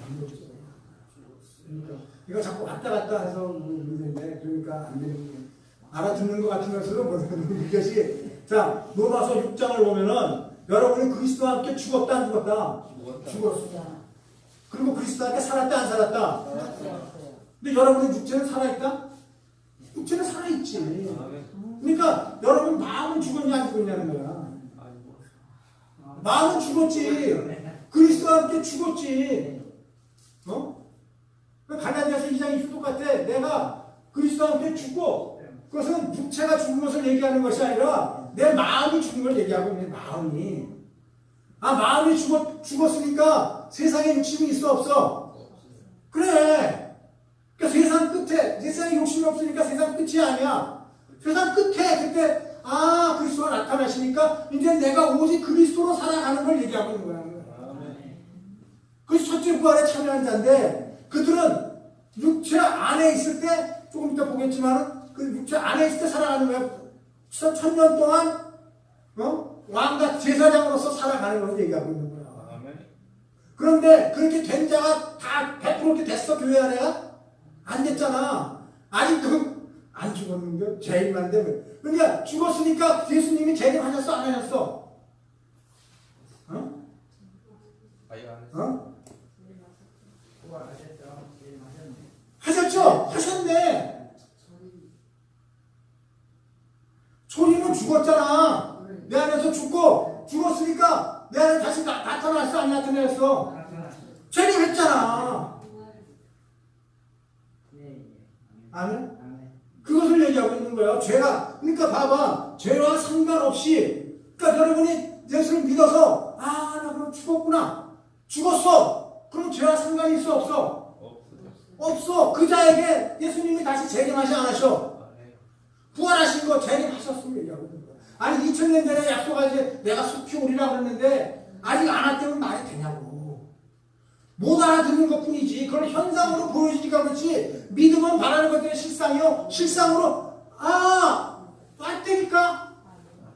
안 죽었어요. 이거 자꾸 왔다 갔다 해서 문제인데 그러니까 안 되는 거예요. 알아듣는 것 같으면서도 모르는 것이 자 로마서 6장을 보면은 여러분이 그리스도와 함께 죽었다 안 죽었다? 죽었어. 그리고 그리스도와 함께 살았다 안 살았다? 근데 여러분의 육체는 살아있다? 육체는 살아있지. 그러니까 여러분 마음은 죽었냐 안 죽었냐는 거야. 마음은 죽었지. 그리스도와 함께 죽었지. 갈라디아서 2장 20 똑같아. 내가 그리스도와 함께 죽고 그것은 육체가 죽은 것을 얘기하는 것이 아니라 내 마음이 죽은 걸 얘기하고 있는 마음이. 마음이 죽었으니까 세상에 욕심이 있어 없어? 그래. 그러니까 세상 끝에 세상에 욕심이 없으니까 세상 끝이 아니야. 세상 끝에 그때 그리스도가 나타나시니까 이제 내가 오직 그리스도로 살아가는 걸 얘기하고 있는 거야. 그래서 첫째 부활에 참여한 자인데 그들은 육체 안에 있을 때 조금 이따 보겠지만 그 육체 안에 있을 때 살아가는 거야. 1000년 동안 왕과 제사장으로서 살아가는 걸 얘기하고 있는 거야. 그런데 그렇게 된 자가 다 100% 됐어 교회 안에가? 안 됐잖아. 아직도 안 죽었는데 재림만 되면 그러니까 죽었으니까 예수님이 재림하셨어 안 하셨어? 하셨죠? 하셨네. 초림은 죽었잖아. 내 안에서 죽었으니까 내 안에 다시 나타났어 안 나타났어? 재림했잖아. 아멘? 그것을 얘기하고 있는 거예요. 그러니까 봐봐. 죄와 상관없이, 그러니까 여러분이 예수를 믿어서, 나 그럼 죽었구나. 죽었어. 그럼 죄와 상관이 있어, 없어? 없어. 그 자에게 예수님이 다시 재림하시 안 하셔? 부활하신 거 재림하셨으면 얘기하고 있는 거야. 아니, 2000년 전에 약속하지, 내가 속히 오리라 그랬는데, 아직 안 왔다면 말이 되냐고. 못 알아듣는 것 뿐이지. 그걸 현상으로 보여주니까 그렇지. 믿음은 바라는 것들의 실상이요. 실상으로, 왔다니까.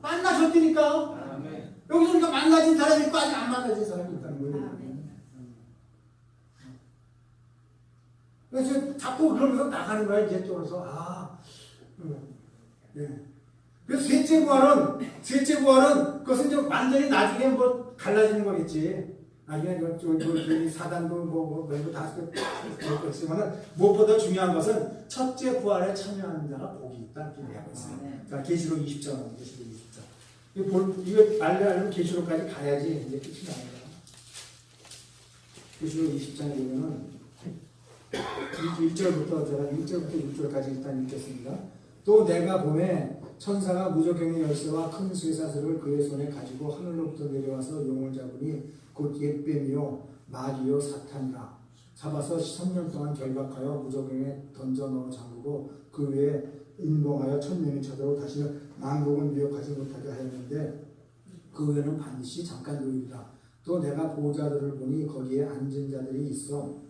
만나셨다니까. 여기서 우리가 만나진 사람이 있고, 아직 안 만나진 사람이 있다는 거예요. 그래서 자꾸 그러면서 나가는 거야, 이제 쪽으로서. 예. 그래서 셋째 부활은 그것은 이제 완전히 나중에 뭐 달라지는 거겠지. 나중에 저기 사단도 뭐도 다 그렇지만은 무엇보다 중요한 것은 첫째 부활에 참여하는 자가 복이 있다 이렇게 얘기하고 있어요. 자, 계시록 20장, 계시록 20장. 이거 알려면 계시록까지 가야지 이제 끝이 나요. 계시록 20장에 보면은 1절부터 제가 1절부터 6절까지 일단 읽겠습니다. 또 내가 보매 천사가 무저갱의 열쇠와 큰 쇠사슬을 그의 손에 가지고 하늘로부터 내려와서 용을 잡으니 곧 옛뱀이요 마귀요 사탄이라. 잡아서 3년 동안 결박하여 무저갱에 던져 넣어 잠그고 그 위에 인봉하여 천년이 쳐도록 다시는 만국을 미혹하지 못하게 하였는데 그 후에는 반드시 잠깐 노이리라. 또 내가 보호자들을 보니 거기에 앉은 자들이 있어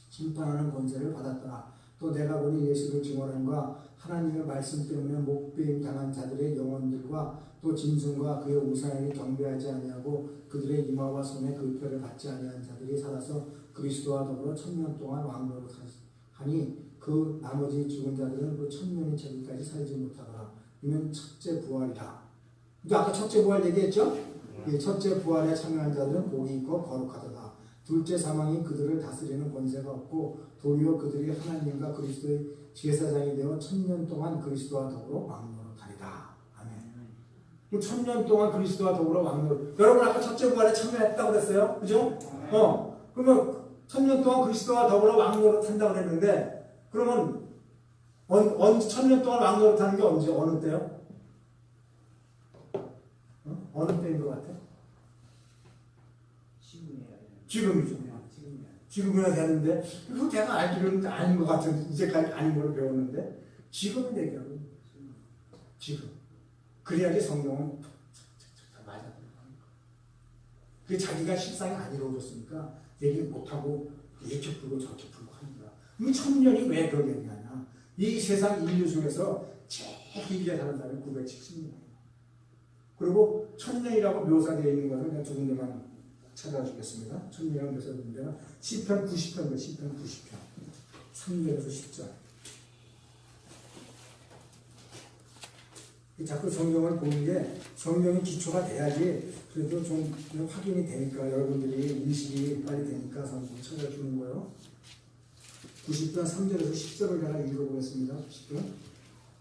심판하는 권세를 받았더라. 또 내가 보니 예수를 증언함과 하나님의 말씀 때문에 목배임 당한 자들의 영혼들과 또 짐승과 그의 우상에게 경배하지 아니하고 그들의 이마와 손에 그 표를 받지 아니한 자들이 살아서 그리스도와 더불어 1000년 동안 왕노로 하니 그 나머지 죽은 자들은 그 1000년이 차기까지 살지 못하더라. 이는 첫째 부활이다. 이제 아까 첫째 부활 얘기했죠? 예, 첫째 부활에 참여한 자들은 복이 있고 거룩하도다. 둘째 사망이 그들을 다스리는 권세가 없고 도리어 그들이 하나님과 그리스도의 제사장이 되어 1000년 동안 그리스도와 더불어 왕노로 하리다. 아멘. 1000년 동안 그리스도와 더불어 왕노로. 여러분 아까 첫째 부활에 참여했다고 그랬어요, 그죠? 그러면 1000년 동안 그리스도와 더불어 왕노로 탄다고 그랬는데 그러면 1000년 동안 왕노로 타는 게 언제 어느 때요? 어느 때인 것 같아? 지금이죠. 지금이야 되는데 그거 내가 알기로는 아닌 것 같은 이제까지 아닌 걸로 배웠는데 지금은 얘기하고 지금 그래야지 성경은 맞아. 그게 자기가 실상이 안 이루어졌으니까 얘기 못하고 이렇게 풀고 저렇게 풀고 하는 거야. 이 1000년이 왜 그런 얘기하냐? 이 세상 인류 중에서 제일 길게 사는 사람이 970년. 그리고 1000년이라고 묘사되어 있는 것을 그냥 두 군데만 찾아주겠습니다. 1000년이라고 묘사되는 데는 시편 90편입니다. 시편 90편 3절에서 10절. 자꾸 성경을 보는 게 성경이 기초가 돼야지 그래도 좀 확인이 되니까 여러분들이 인식이 빨리 되니까 성경 찾아주는 거예요. 90편 3절에서 10절을 제가 읽어보겠습니다. 90편.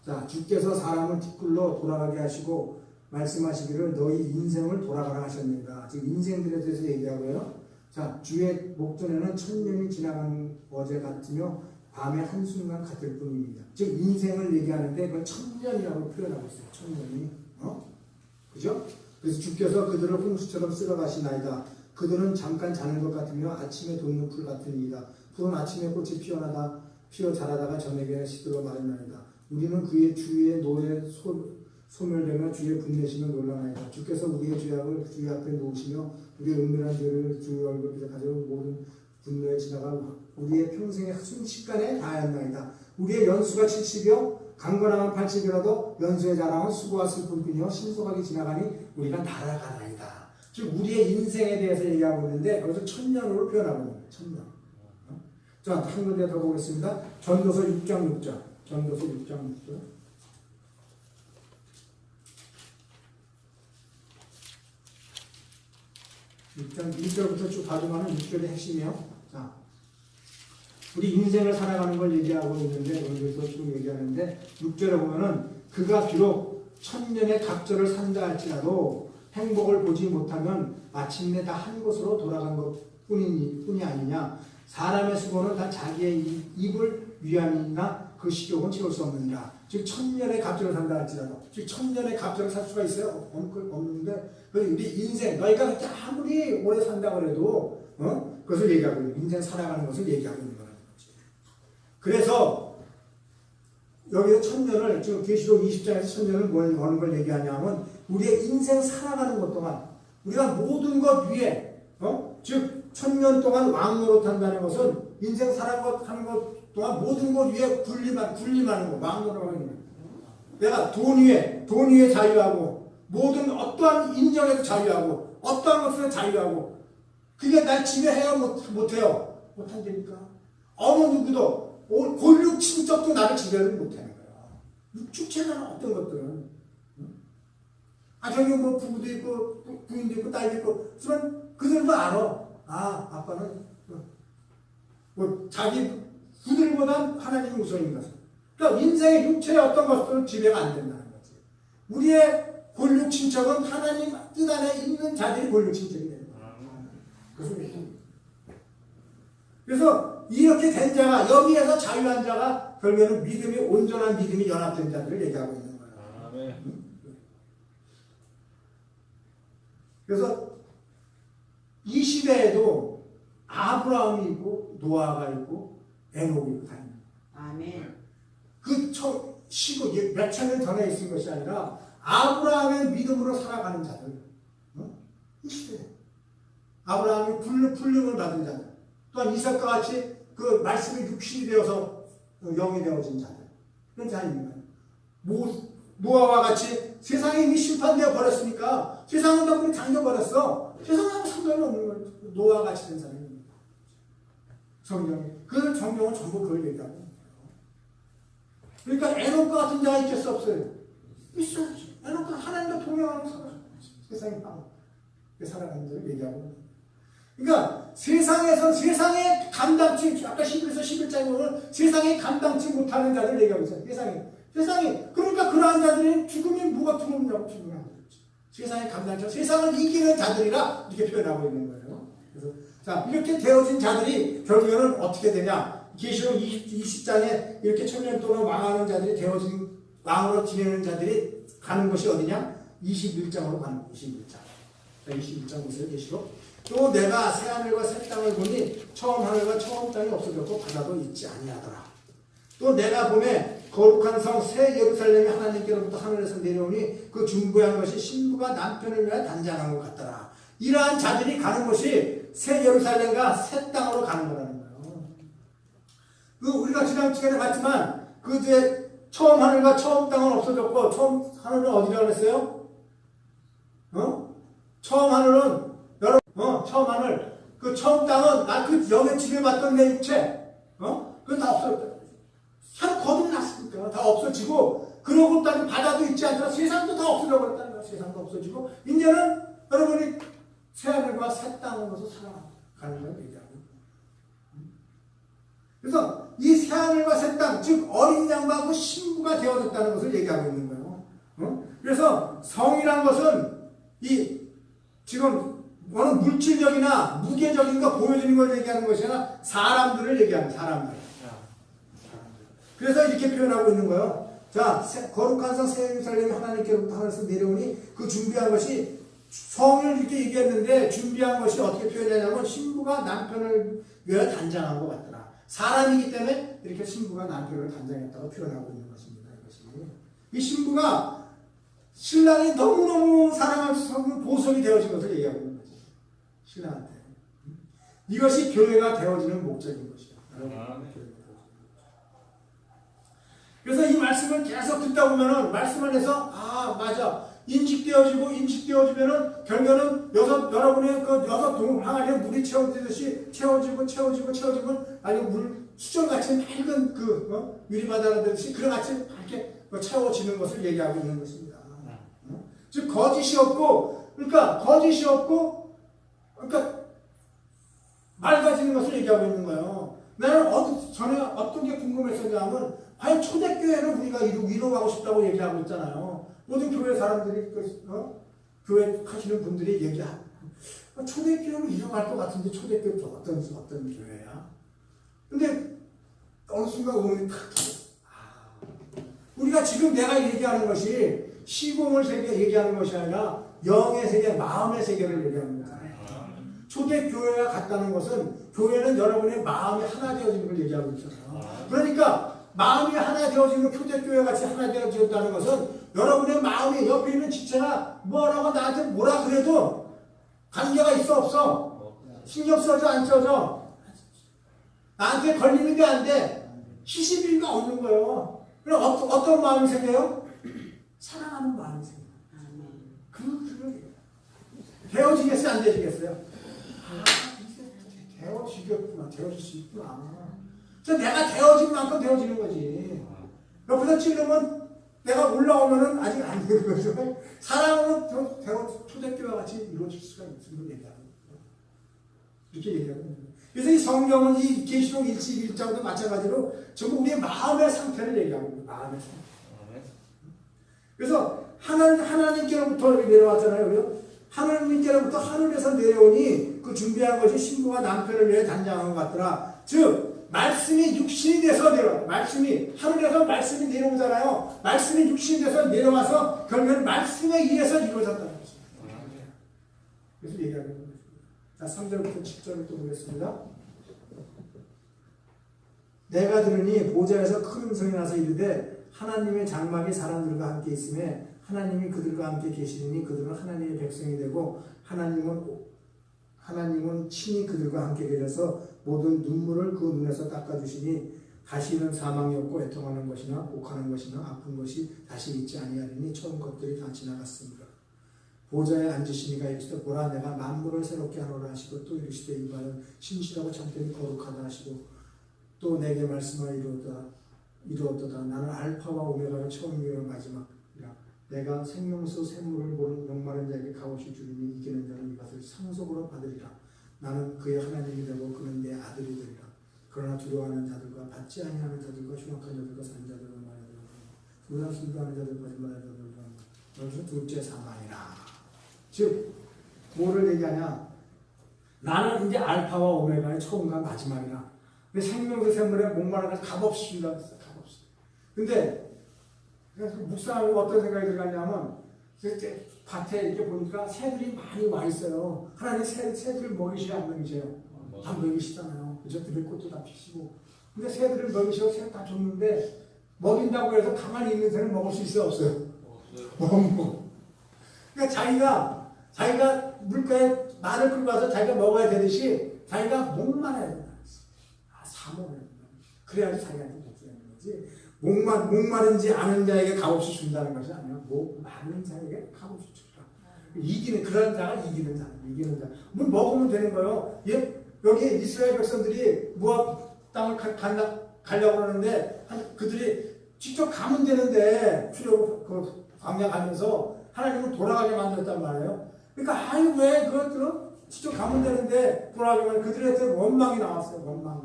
자, 주께서 사람을 뒷굴로 돌아가게 하시고 말씀하시기를 너희 인생을 돌아가라 하셨는가. 지금 인생들에 대해서 얘기하고요. 자, 주의 목전에는 1000년이 지나간 어제 같으며 밤의 한순간 같을 뿐입니다. 즉 인생을 얘기하는데 그걸 1000년이라고 표현하고 있어요. 1000년이. 그죠? 그래서 주께서 그들을 홍수처럼 쓸어가시나이다. 그들은 잠깐 자는 것 같으며 아침에 돋는 풀 같으니이다. 풀은 아침에 꽃이 피어 자라다가 저녁에는 시들어 마르나이다. 우리는 그의 주의 노에 소멸되며 주의 분내심을 놀라나이다. 주께서 우리의 죄악을 주의 앞에 놓으시며 우리의 은밀한 죄를 주의 얼굴에 가지고 모든 분노에 지나가 우리의 평생의 순식간에 다하였나이다. 우리의 연수가 70이요 강건함은 80이라도 연수의 자랑은 수고와 슬픔뿐이요 신속하게 지나가니 우리가 날아가나이다. 즉 우리의 인생에 대해서 얘기하고 있는데 그것을 1000년으로 표현하고 있는 거예요. 1000년. 자, 한 군데 더 보겠습니다. 전도서 6장 6절. 전도서 6장 6절. 6장 1절부터 쭉 봐주면 6절의 핵심이에요. 자, 우리 인생을 살아가는 걸 얘기하고 있는데 오늘도 쭉 얘기하는데 6절에 보면은 그가 비록 1000년의 갑절을 산다 할지라도 행복을 보지 못하면 마침내 다 한 곳으로 돌아간 것뿐이 아니냐. 사람의 수고는 다 자기의 입을 위함이나 그 식욕은 채울 수 없느니라. 즉 1000년의 갑절을 산다 할지라도 즉 1000년의 갑절을 살 수가 있어요? 없는데 우리 인생 너희가 아무리 오래 산다고 해도 그것을 얘기하고 있는 인생 살아가는 것을 얘기하고 있는 거라는 거지. 그래서 여기서 1000년을 지금 계시록 20장에서 1000년을 어느 걸 얘기하냐면 우리의 인생 살아가는 것 동안 우리가 모든 것 위에 즉 1000년 동안 왕노릇 한다는 것은 인생 살아가는 것 동안 모든 것 위에 군림하는 거 왕노릇 하는 거. 내가 돈 위에 자유하고 모든 어떠한 인정에도 자유하고 어떠한 것에도 자유하고 그게 날 지배해야 못해요. 못한다니까. 어느 누구도 골육 친척도 나를 지배를 못하는 거예요. 육축체가 어떤 것들은 저기 뭐 부부도 있고 부인도 있고 딸도 있고 하지만 그들도 알아. 아빠는 뭐 자기 부들보단 하나님이 우선인 것을. 그러니까 인생의 육체의 어떤 것들은 지배가 안 된다는 거지. 우리의 권력 친척은 하나님 뜻 안에 있는 자들이 권력 친척이 되는 거야. 그래서 이렇게 된 자가 여기에서 자유한 자가 결국에는 믿음이 온전한 믿음이 연합된 자들을 얘기하고 있는 거야. 그래서 이 시대에도 아브라함이 있고 노아가 있고 에녹이 있고 다 있는 거야. 아멘. 그 시고 몇천 년 전에 있은 것이 아니라 아브라함의 믿음으로 살아가는 자들, 이 시대에 아브라함이 불륜을 받은 자들, 또한 이삭과 같이 그 말씀이 육신이 되어서 영이 되어진 자들, 그런 자입니다. 노아와 같이 세상이 이미 심판되어 버렸으니까 세상은 덕분에 잠겨버렸어. 세상하고 상관이 없는 거예요. 노아와 같이 된 사람입니다. 성경에. 그 성경은 전부 그걸 얘기하고 있는 거예요. 그러니까 에녹과 같은 자가 있을 수 없어요. 있어야지. 에녹과 하나님과 동행하는 세상에 살아가는 자를 얘기하고 있는 거예요. 그러니까 세상에선 세상에 감당치, 아까 11에서 11장에 보면 세상에 감당치 못하는 자를 얘기하고 있어요. 세상에. 그러니까 그러한 자들이 죽음이 뭐가 두렵냐고 죽음이 세상에 감당치, 세상을 이기는 자들이라 이렇게 표현하고 있는 거예요. 그래서 자, 이렇게 되어진 자들이 결국에는 어떻게 되냐? 계시록 20장에 이렇게 천년 동안 왕하는 자들이 되어진 왕으로 지내는 자들이 가는 것이 어디냐? 21장으로 가는 거예요. 21장 보세요. 계시록. 또 내가 새 하늘과 새 땅을 보니 처음 하늘과 처음 땅이 없어졌고 바다도 있지 아니하더라. 또 내가 보매 거룩한 성 새 예루살렘이 하나님께로부터 하늘에서 내려오니 그 중부한 것이 신부가 남편을 위하여 단장한 것 같더라. 이러한 자들이 가는 것이 새 예루살렘과 새 땅으로 가는 거라는 거예요. 우리가 지난 시간에 봤지만 그 이제 처음 하늘과 처음 땅은 없어졌고 처음 하늘은 어디라고 그랬어요? 처음 하늘은 처음 하늘 그 처음 땅은 나 그 영에 지배받던 내 육체 그건 다 없어졌다. 참 거듭났으니까 다 없어지고 그러고 있다는 바다도 있지 않더라. 세상도 다 없어져 버렸다는 거야. 세상도 없어지고 이제는 여러분이 새하늘과 새 땅으로서 살아가는 걸 얘기하고 그래서 이 새하늘과 새 땅, 즉 어린 양과 그 신부가 되어졌다는 것을 얘기하고 있는 거예요. 그래서 성이란 것은 이 지금 어느 물질적이나 무게적인 거 보여주는 걸 얘기하는 것이 아니라 사람들을 얘기하는 사람들. 그래서 이렇게 표현하고 있는 거예요. 자, 거룩한 성 새 예루살렘이 하나님께로부터 하늘에서 내려오니 그 준비한 것이 성을 이렇게 얘기했는데 준비한 것이 어떻게 표현하냐면 신부가 남편을 위하여 단장한 것 같더라. 사람이기 때문에 이렇게 신부가 남편을 단장했다고 표현하고 있는 것입니다. 이 신부가 신랑이 너무너무 사랑하는 보석이 되어진 것을 얘기하고 있는 거지. 신랑한테. 이것이 교회가 되어지는 목적인 것이야. 그래서 이 말씀을 계속 듣다 보면은 말씀 안에서 맞아 인식되어지면은 결국에는 여러분의 그 여섯 항아리에 물이 채워지듯이 채워지면 아니 물 수정같이 맑은 그 유리바다가 되듯이 그런 같이 밝게 채워지는 것을 얘기하고 있는 것입니다. 즉 거짓이 없고 그러니까 맑아지는 것을 얘기하고 있는 거예요. 나는 전에 어떤 게 궁금했었냐면 과연 초대교회를 우리가 이루어가고 싶다고 얘기하고 있잖아요. 모든 교회 사람들이 교회 하시는 분들이 얘기하고 초대교회를 이루어갈 것 같은데 초대교회 어떤 교회야? 근데 어느 순간 오늘 탁 우리가 지금 내가 얘기하는 것이 시공을 세계 얘기하는 것이 아니라 영의 세계, 마음의 세계를 얘기하는 거잖아요. 초대교회가 같다는 것은 교회는 여러분의 마음이 하나 되어지는 걸 얘기하고 있잖아요. 그러니까 마음이 하나 되어지는 초대교회 같이 하나 되어졌다는 것은 여러분의 마음이 옆에 있는 지체가 뭐라고 나한테 뭐라 그래도 관계가 있어 없어? 신경 써져 안 써져? 나한테 걸리는 게 안 돼. 시시비가 없는 거예요. 그럼 어떤 마음이 생겨요? 사랑하는 마음이 생겨요. 그걸 되어지겠어요? 안 되어지겠어요? 되어지겠구나. 되어질 수 있구나. 그래서 내가 되어진 만큼 되어지는 거지. 옆에서 찌르면 내가 올라오면은 아직 안 되는 거죠. 사랑으로 초대교회와 같이 이루어질 수가 있는 걸 얘기하는 거예요. 이렇게 얘기하는 거예요. 그래서 이 성경은 이 계시록 1장도 마찬가지로 전부 우리의 마음의 상태를 얘기하고 있는 거예요. 마음의 상태. 그래서 하나님께로부터 내려왔잖아요. 하나님께로부터 하늘에서 내려오니 그 준비한 것이 신부가 남편을 위해 단장한 것 같더라. 즉 말씀이 육신이 돼서 내려와. 말씀이 하늘에서 말씀이 내려오잖아요. 말씀이 육신이 돼서 내려와서 결국은 말씀에 의해서 이루어졌다는 것입니다. 그래서 얘기하는 겁니다. 자, 3절부터 10절을 또 보겠습니다. 내가 들으니 보좌에서 큰 음성이 나서 이르되 하나님의 장막이 사람들과 함께 있음에 하나님이 그들과 함께 계시니 그들은 하나님의 백성이 되고 하나님은 친히 그들과 함께 계셔서 모든 눈물을 그 눈에서 닦아주시니 다시는 사망이 없고 애통하는 것이나 옥하는 것이나 아픈 것이 다시 있지 아니하리니 처음 것들이 다 지나갔습니다. 보좌에 앉으시니가 이르시되 보라 내가 만물을 새롭게 하노라 하시고 또 이르시되 이 말은 신실하고 참되니 거룩하다 하시고 또 내게 말씀하여 이루었도다. 나는 알파와 오메가로 처음이요 마지막이라. 내가 생명수 샘물을 보는 목마른 자에게 값없이 주리니 이기는 자는 이것을 상속으로 받으리라. 나는 그의 하나님이 되고 그는 내 아들이 되리라. 그러나 두려워하는 자들과 받지 아니하는 자들과 흉악한 자들과 산 자들과 말하더라. 두려워 순교하는 자들과 거짓말하는 자들과 그래서 둘째 사망이라. 즉 뭐를 얘기하냐? 나는 이제 알파와 오메가의 처음과 마지막이라. 근데 생명수 샘물에 목마른 자를 값없이 준다고 했어요. 값없이. 근데 그래서 묵상하고 어떤 생각이 들었냐면 밭에 이렇게 보니까 새들이 많이 와 있어요. 하나님 새들을 먹이셔야 안 먹이세요? 다 먹이시잖아요. 그죠? 들꽃도 다 피시고. 근데 새들을 먹이셔 새 다 줬는데 먹인다고 해서 가만히 있는 새는 먹을 수 있어요? 없어요? 못. 그러니까 자기가 물가에 말을 끌고 와서 자기가 먹어야 되듯이 자기가 목말아야 된다. 사먹어야 된다. 그래야지 자기한테 복수하는 거지. 목마른지 아는 자에게 값없이 준다는 것이 아니라 많은 자에게 값없이 주라. 이기는 그런 자가 이기는 자. 뭐 먹으면 되는 거예요. 여기 이스라엘 백성들이 모압 땅을 가려고 그러는데 그들이 직접 가면 되는데 그 광야 가면서 하나님은 돌아가게 만들었단 말이에요. 그러니까 왜 그것들은 직접 가면 되는데 돌아가게 만들 그들한테 원망이 나왔어요. 원망이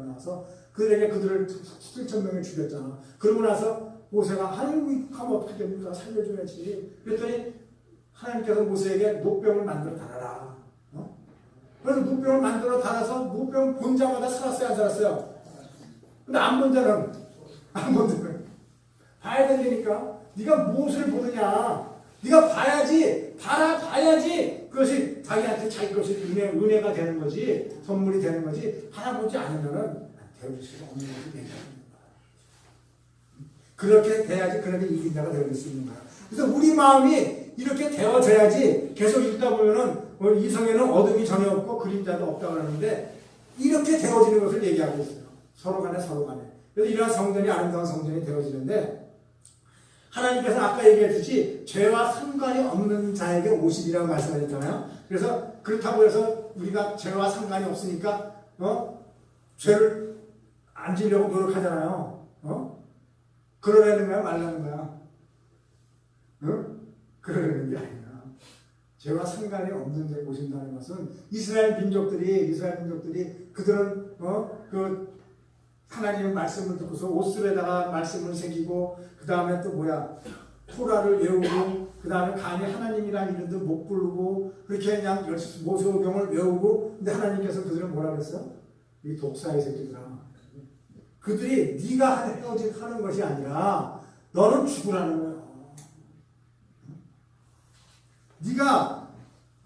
나와서 그들에게 그들을 7,000명을 죽였잖아. 그러고 나서 모세가 하나님 가면 어떻게 됩니까? 살려줘야지. 그랬더니 하나님께서 모세에게 노병을 만들어 달아라. 그래서 노병을 만들어 달아서 노병 본 자마다 살았어요, 안 살았어요? 근데 안 본 자는 봐야 되니까 네가 무엇을 보느냐? 네가 봐야지 그것이 자기한테 자기 것이 은혜가 되는 거지, 선물이 되는 거지. 바라보지 않으면은 되어질 수가 없는 것이 얘기하는 거야. 그렇게 돼야지 그렇게 이긴 자가 되어질 수 있는 거야. 그래서 우리 마음이 이렇게 되어져야지. 계속 읽다 보면은 이 성에는 어둠이 전혀 없고 그림자도 없다고 하는데 이렇게 되어지는 것을 얘기하고 있어요. 서로 간에. 그래서 이러한 성전이 아름다운 성전이 되어지는데 하나님께서 아까 얘기했듯이 죄와 상관이 없는 자에게 오시리라고 말씀하셨잖아요. 그래서 그렇다고 해서 우리가 죄와 상관이 없으니까 죄를 안 지려고 노력하잖아요. 그러려는 거야 말라는 거야? 그러려는 게 아니야. 죄와 상관이 없는 자에게 오신다는 것은 이스라엘 민족들이 그들은 그 하나님의 말씀을 듣고서 옷술에다가 말씀을 새기고 그 다음에 또 토라를 외우고 그 다음에 간이 하나님이라는 이름도 못 부르고 그렇게 그냥 모세오경을 외우고 근데 하나님께서 그들을 뭐라 그랬어요? 이 독사의 새끼들아. 그들이 네가 하는 것이 아니라 너는 죽으라는 거야.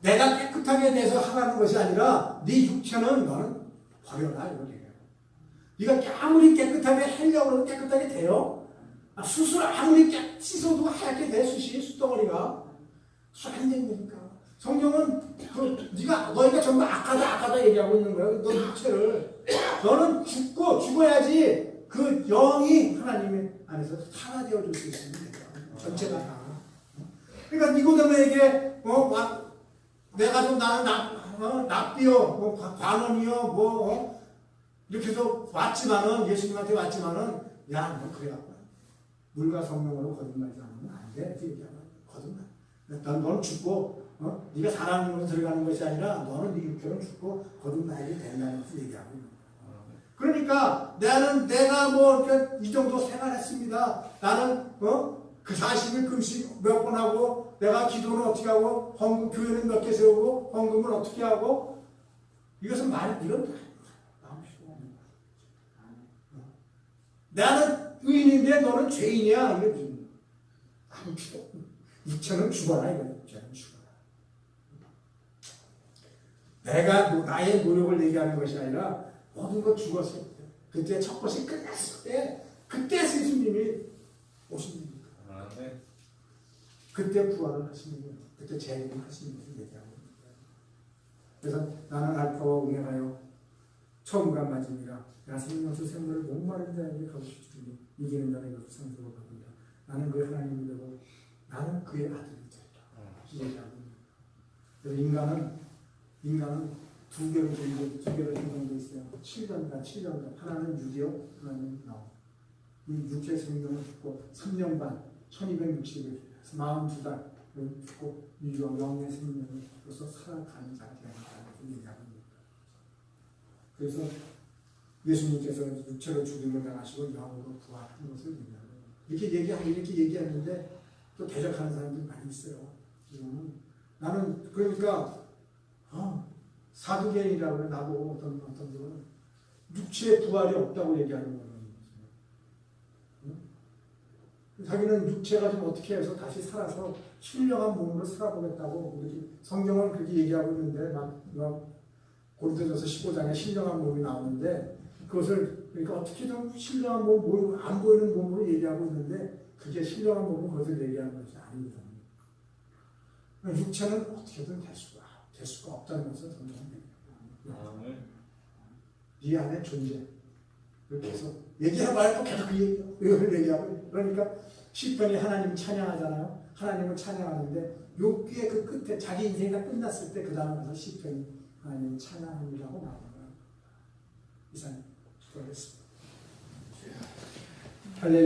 내가 깨끗하게 내서 하라는 것이 아니라 네 육체는 너는 버려라 이렇게. 네가 아무리 깨끗하게 하려고 해도 깨끗하게 돼요? 숯을 아무리 씻어도 하얗게 돼, 숯덩어리가. 안 되니까. 성경은 너희가 전부 악하다 얘기하고 있는 거야. 너 육체를. 너는 죽어야지 그 영이 하나님 안에서 하나 되어줄 수 있습니다. 전체가 다. 그러니까 니고데모에게 내가 좀 나는 납비요, 관원이요, 이렇게 해서 왔지만은, 예수님한테 왔지만은, 야, 너 그래 갖고. 물과 성령으로 거듭나지 않으면 안 돼. 이렇게 얘기하면 거듭나. 너는 죽고 네가 사랑으로 들어가는 것이 아니라 너는 네 육체는 죽고 거듭나야 된다는 것을 얘기하고 있는 거야. 그러니까 내가 뭐 이 정도 생활했습니다. 나는 그 40일 금식 몇 번 하고 내가 기도는 어떻게 하고 헌금 교회는 몇 개 세우고 헌금은 어떻게 하고 이것은 이건 아무것도 없는 거야. 나는 의인인데 너는 죄인이야. 이게 무슨 아무 필요 없는 육체는 죽어라. 이거 육체는 죽어라. 내가 나의 노력을 얘기하는 것이 아니라 모든 것 죽었을 때 그때 첫 것이 끝났을 때 그때 예수님이 오십니다. 그때 부활을 하시는 거예요. 그때 재림을 하시는 것을 얘기하고 있는 거예요. 그래서 나는 알파와 오메가요 처음과 마지막이라 내가 생명수 생물을 목마른 자에게 가르쳐 주니 이기는 자는 이것을 상속을 받는다. 나는 그의 하나님이 되고 나는 그의 아들이 되리라. 얘기하고 있는 거예요. 그래서 인간은 두 개로 형성되어 있어요. 7년간 하나는 육이요 하나는 영이 육체의 생명을 죽고 3년 반 1260일 42달 죽고 영의 생명으로서 살아가는 자가 되는 얘기하는 겁니다. 그래서 예수님께서 육체로 죽임을 당하시고 영으로 부활하는 것을 얘기하는 거예요. 이렇게 얘기하는데 또 대적하는 사람들이 많이 있어요. 나는 그러니까 사두개인이라고 해. 나보고 어떤 분은 육체의 부활이 없다고 얘기하는 거예요. 자기는 육체가 좀 어떻게 해서 다시 살아서 신령한 몸으로 살아보겠다고 성경은 그렇게 얘기하고 있는데 막 고린도전서 15장에 신령한 몸이 나오는데 그것을 그러니까 어떻게든 신령한 몸, 안 보이는 몸으로 얘기하고 있는데 그게 신령한 몸은 그것을 얘기하는 것이 아닙니다. 육체는 어떻게든 될 수가 없다는 것을 성경은 얘기합니다. 이 안에 존재 이렇게 해서 얘기해봐야 또 계속 그 얘기하고 그러니까 시편이 하나님 찬양하잖아요. 하나님을 찬양하는데 여기에 그 끝에 자기 인생이 끝났을 때 그 다음에 가서 시편이 하나님 찬양합니다고 나오는 거예요. 이상 수고하셨습니다. 할렐루야.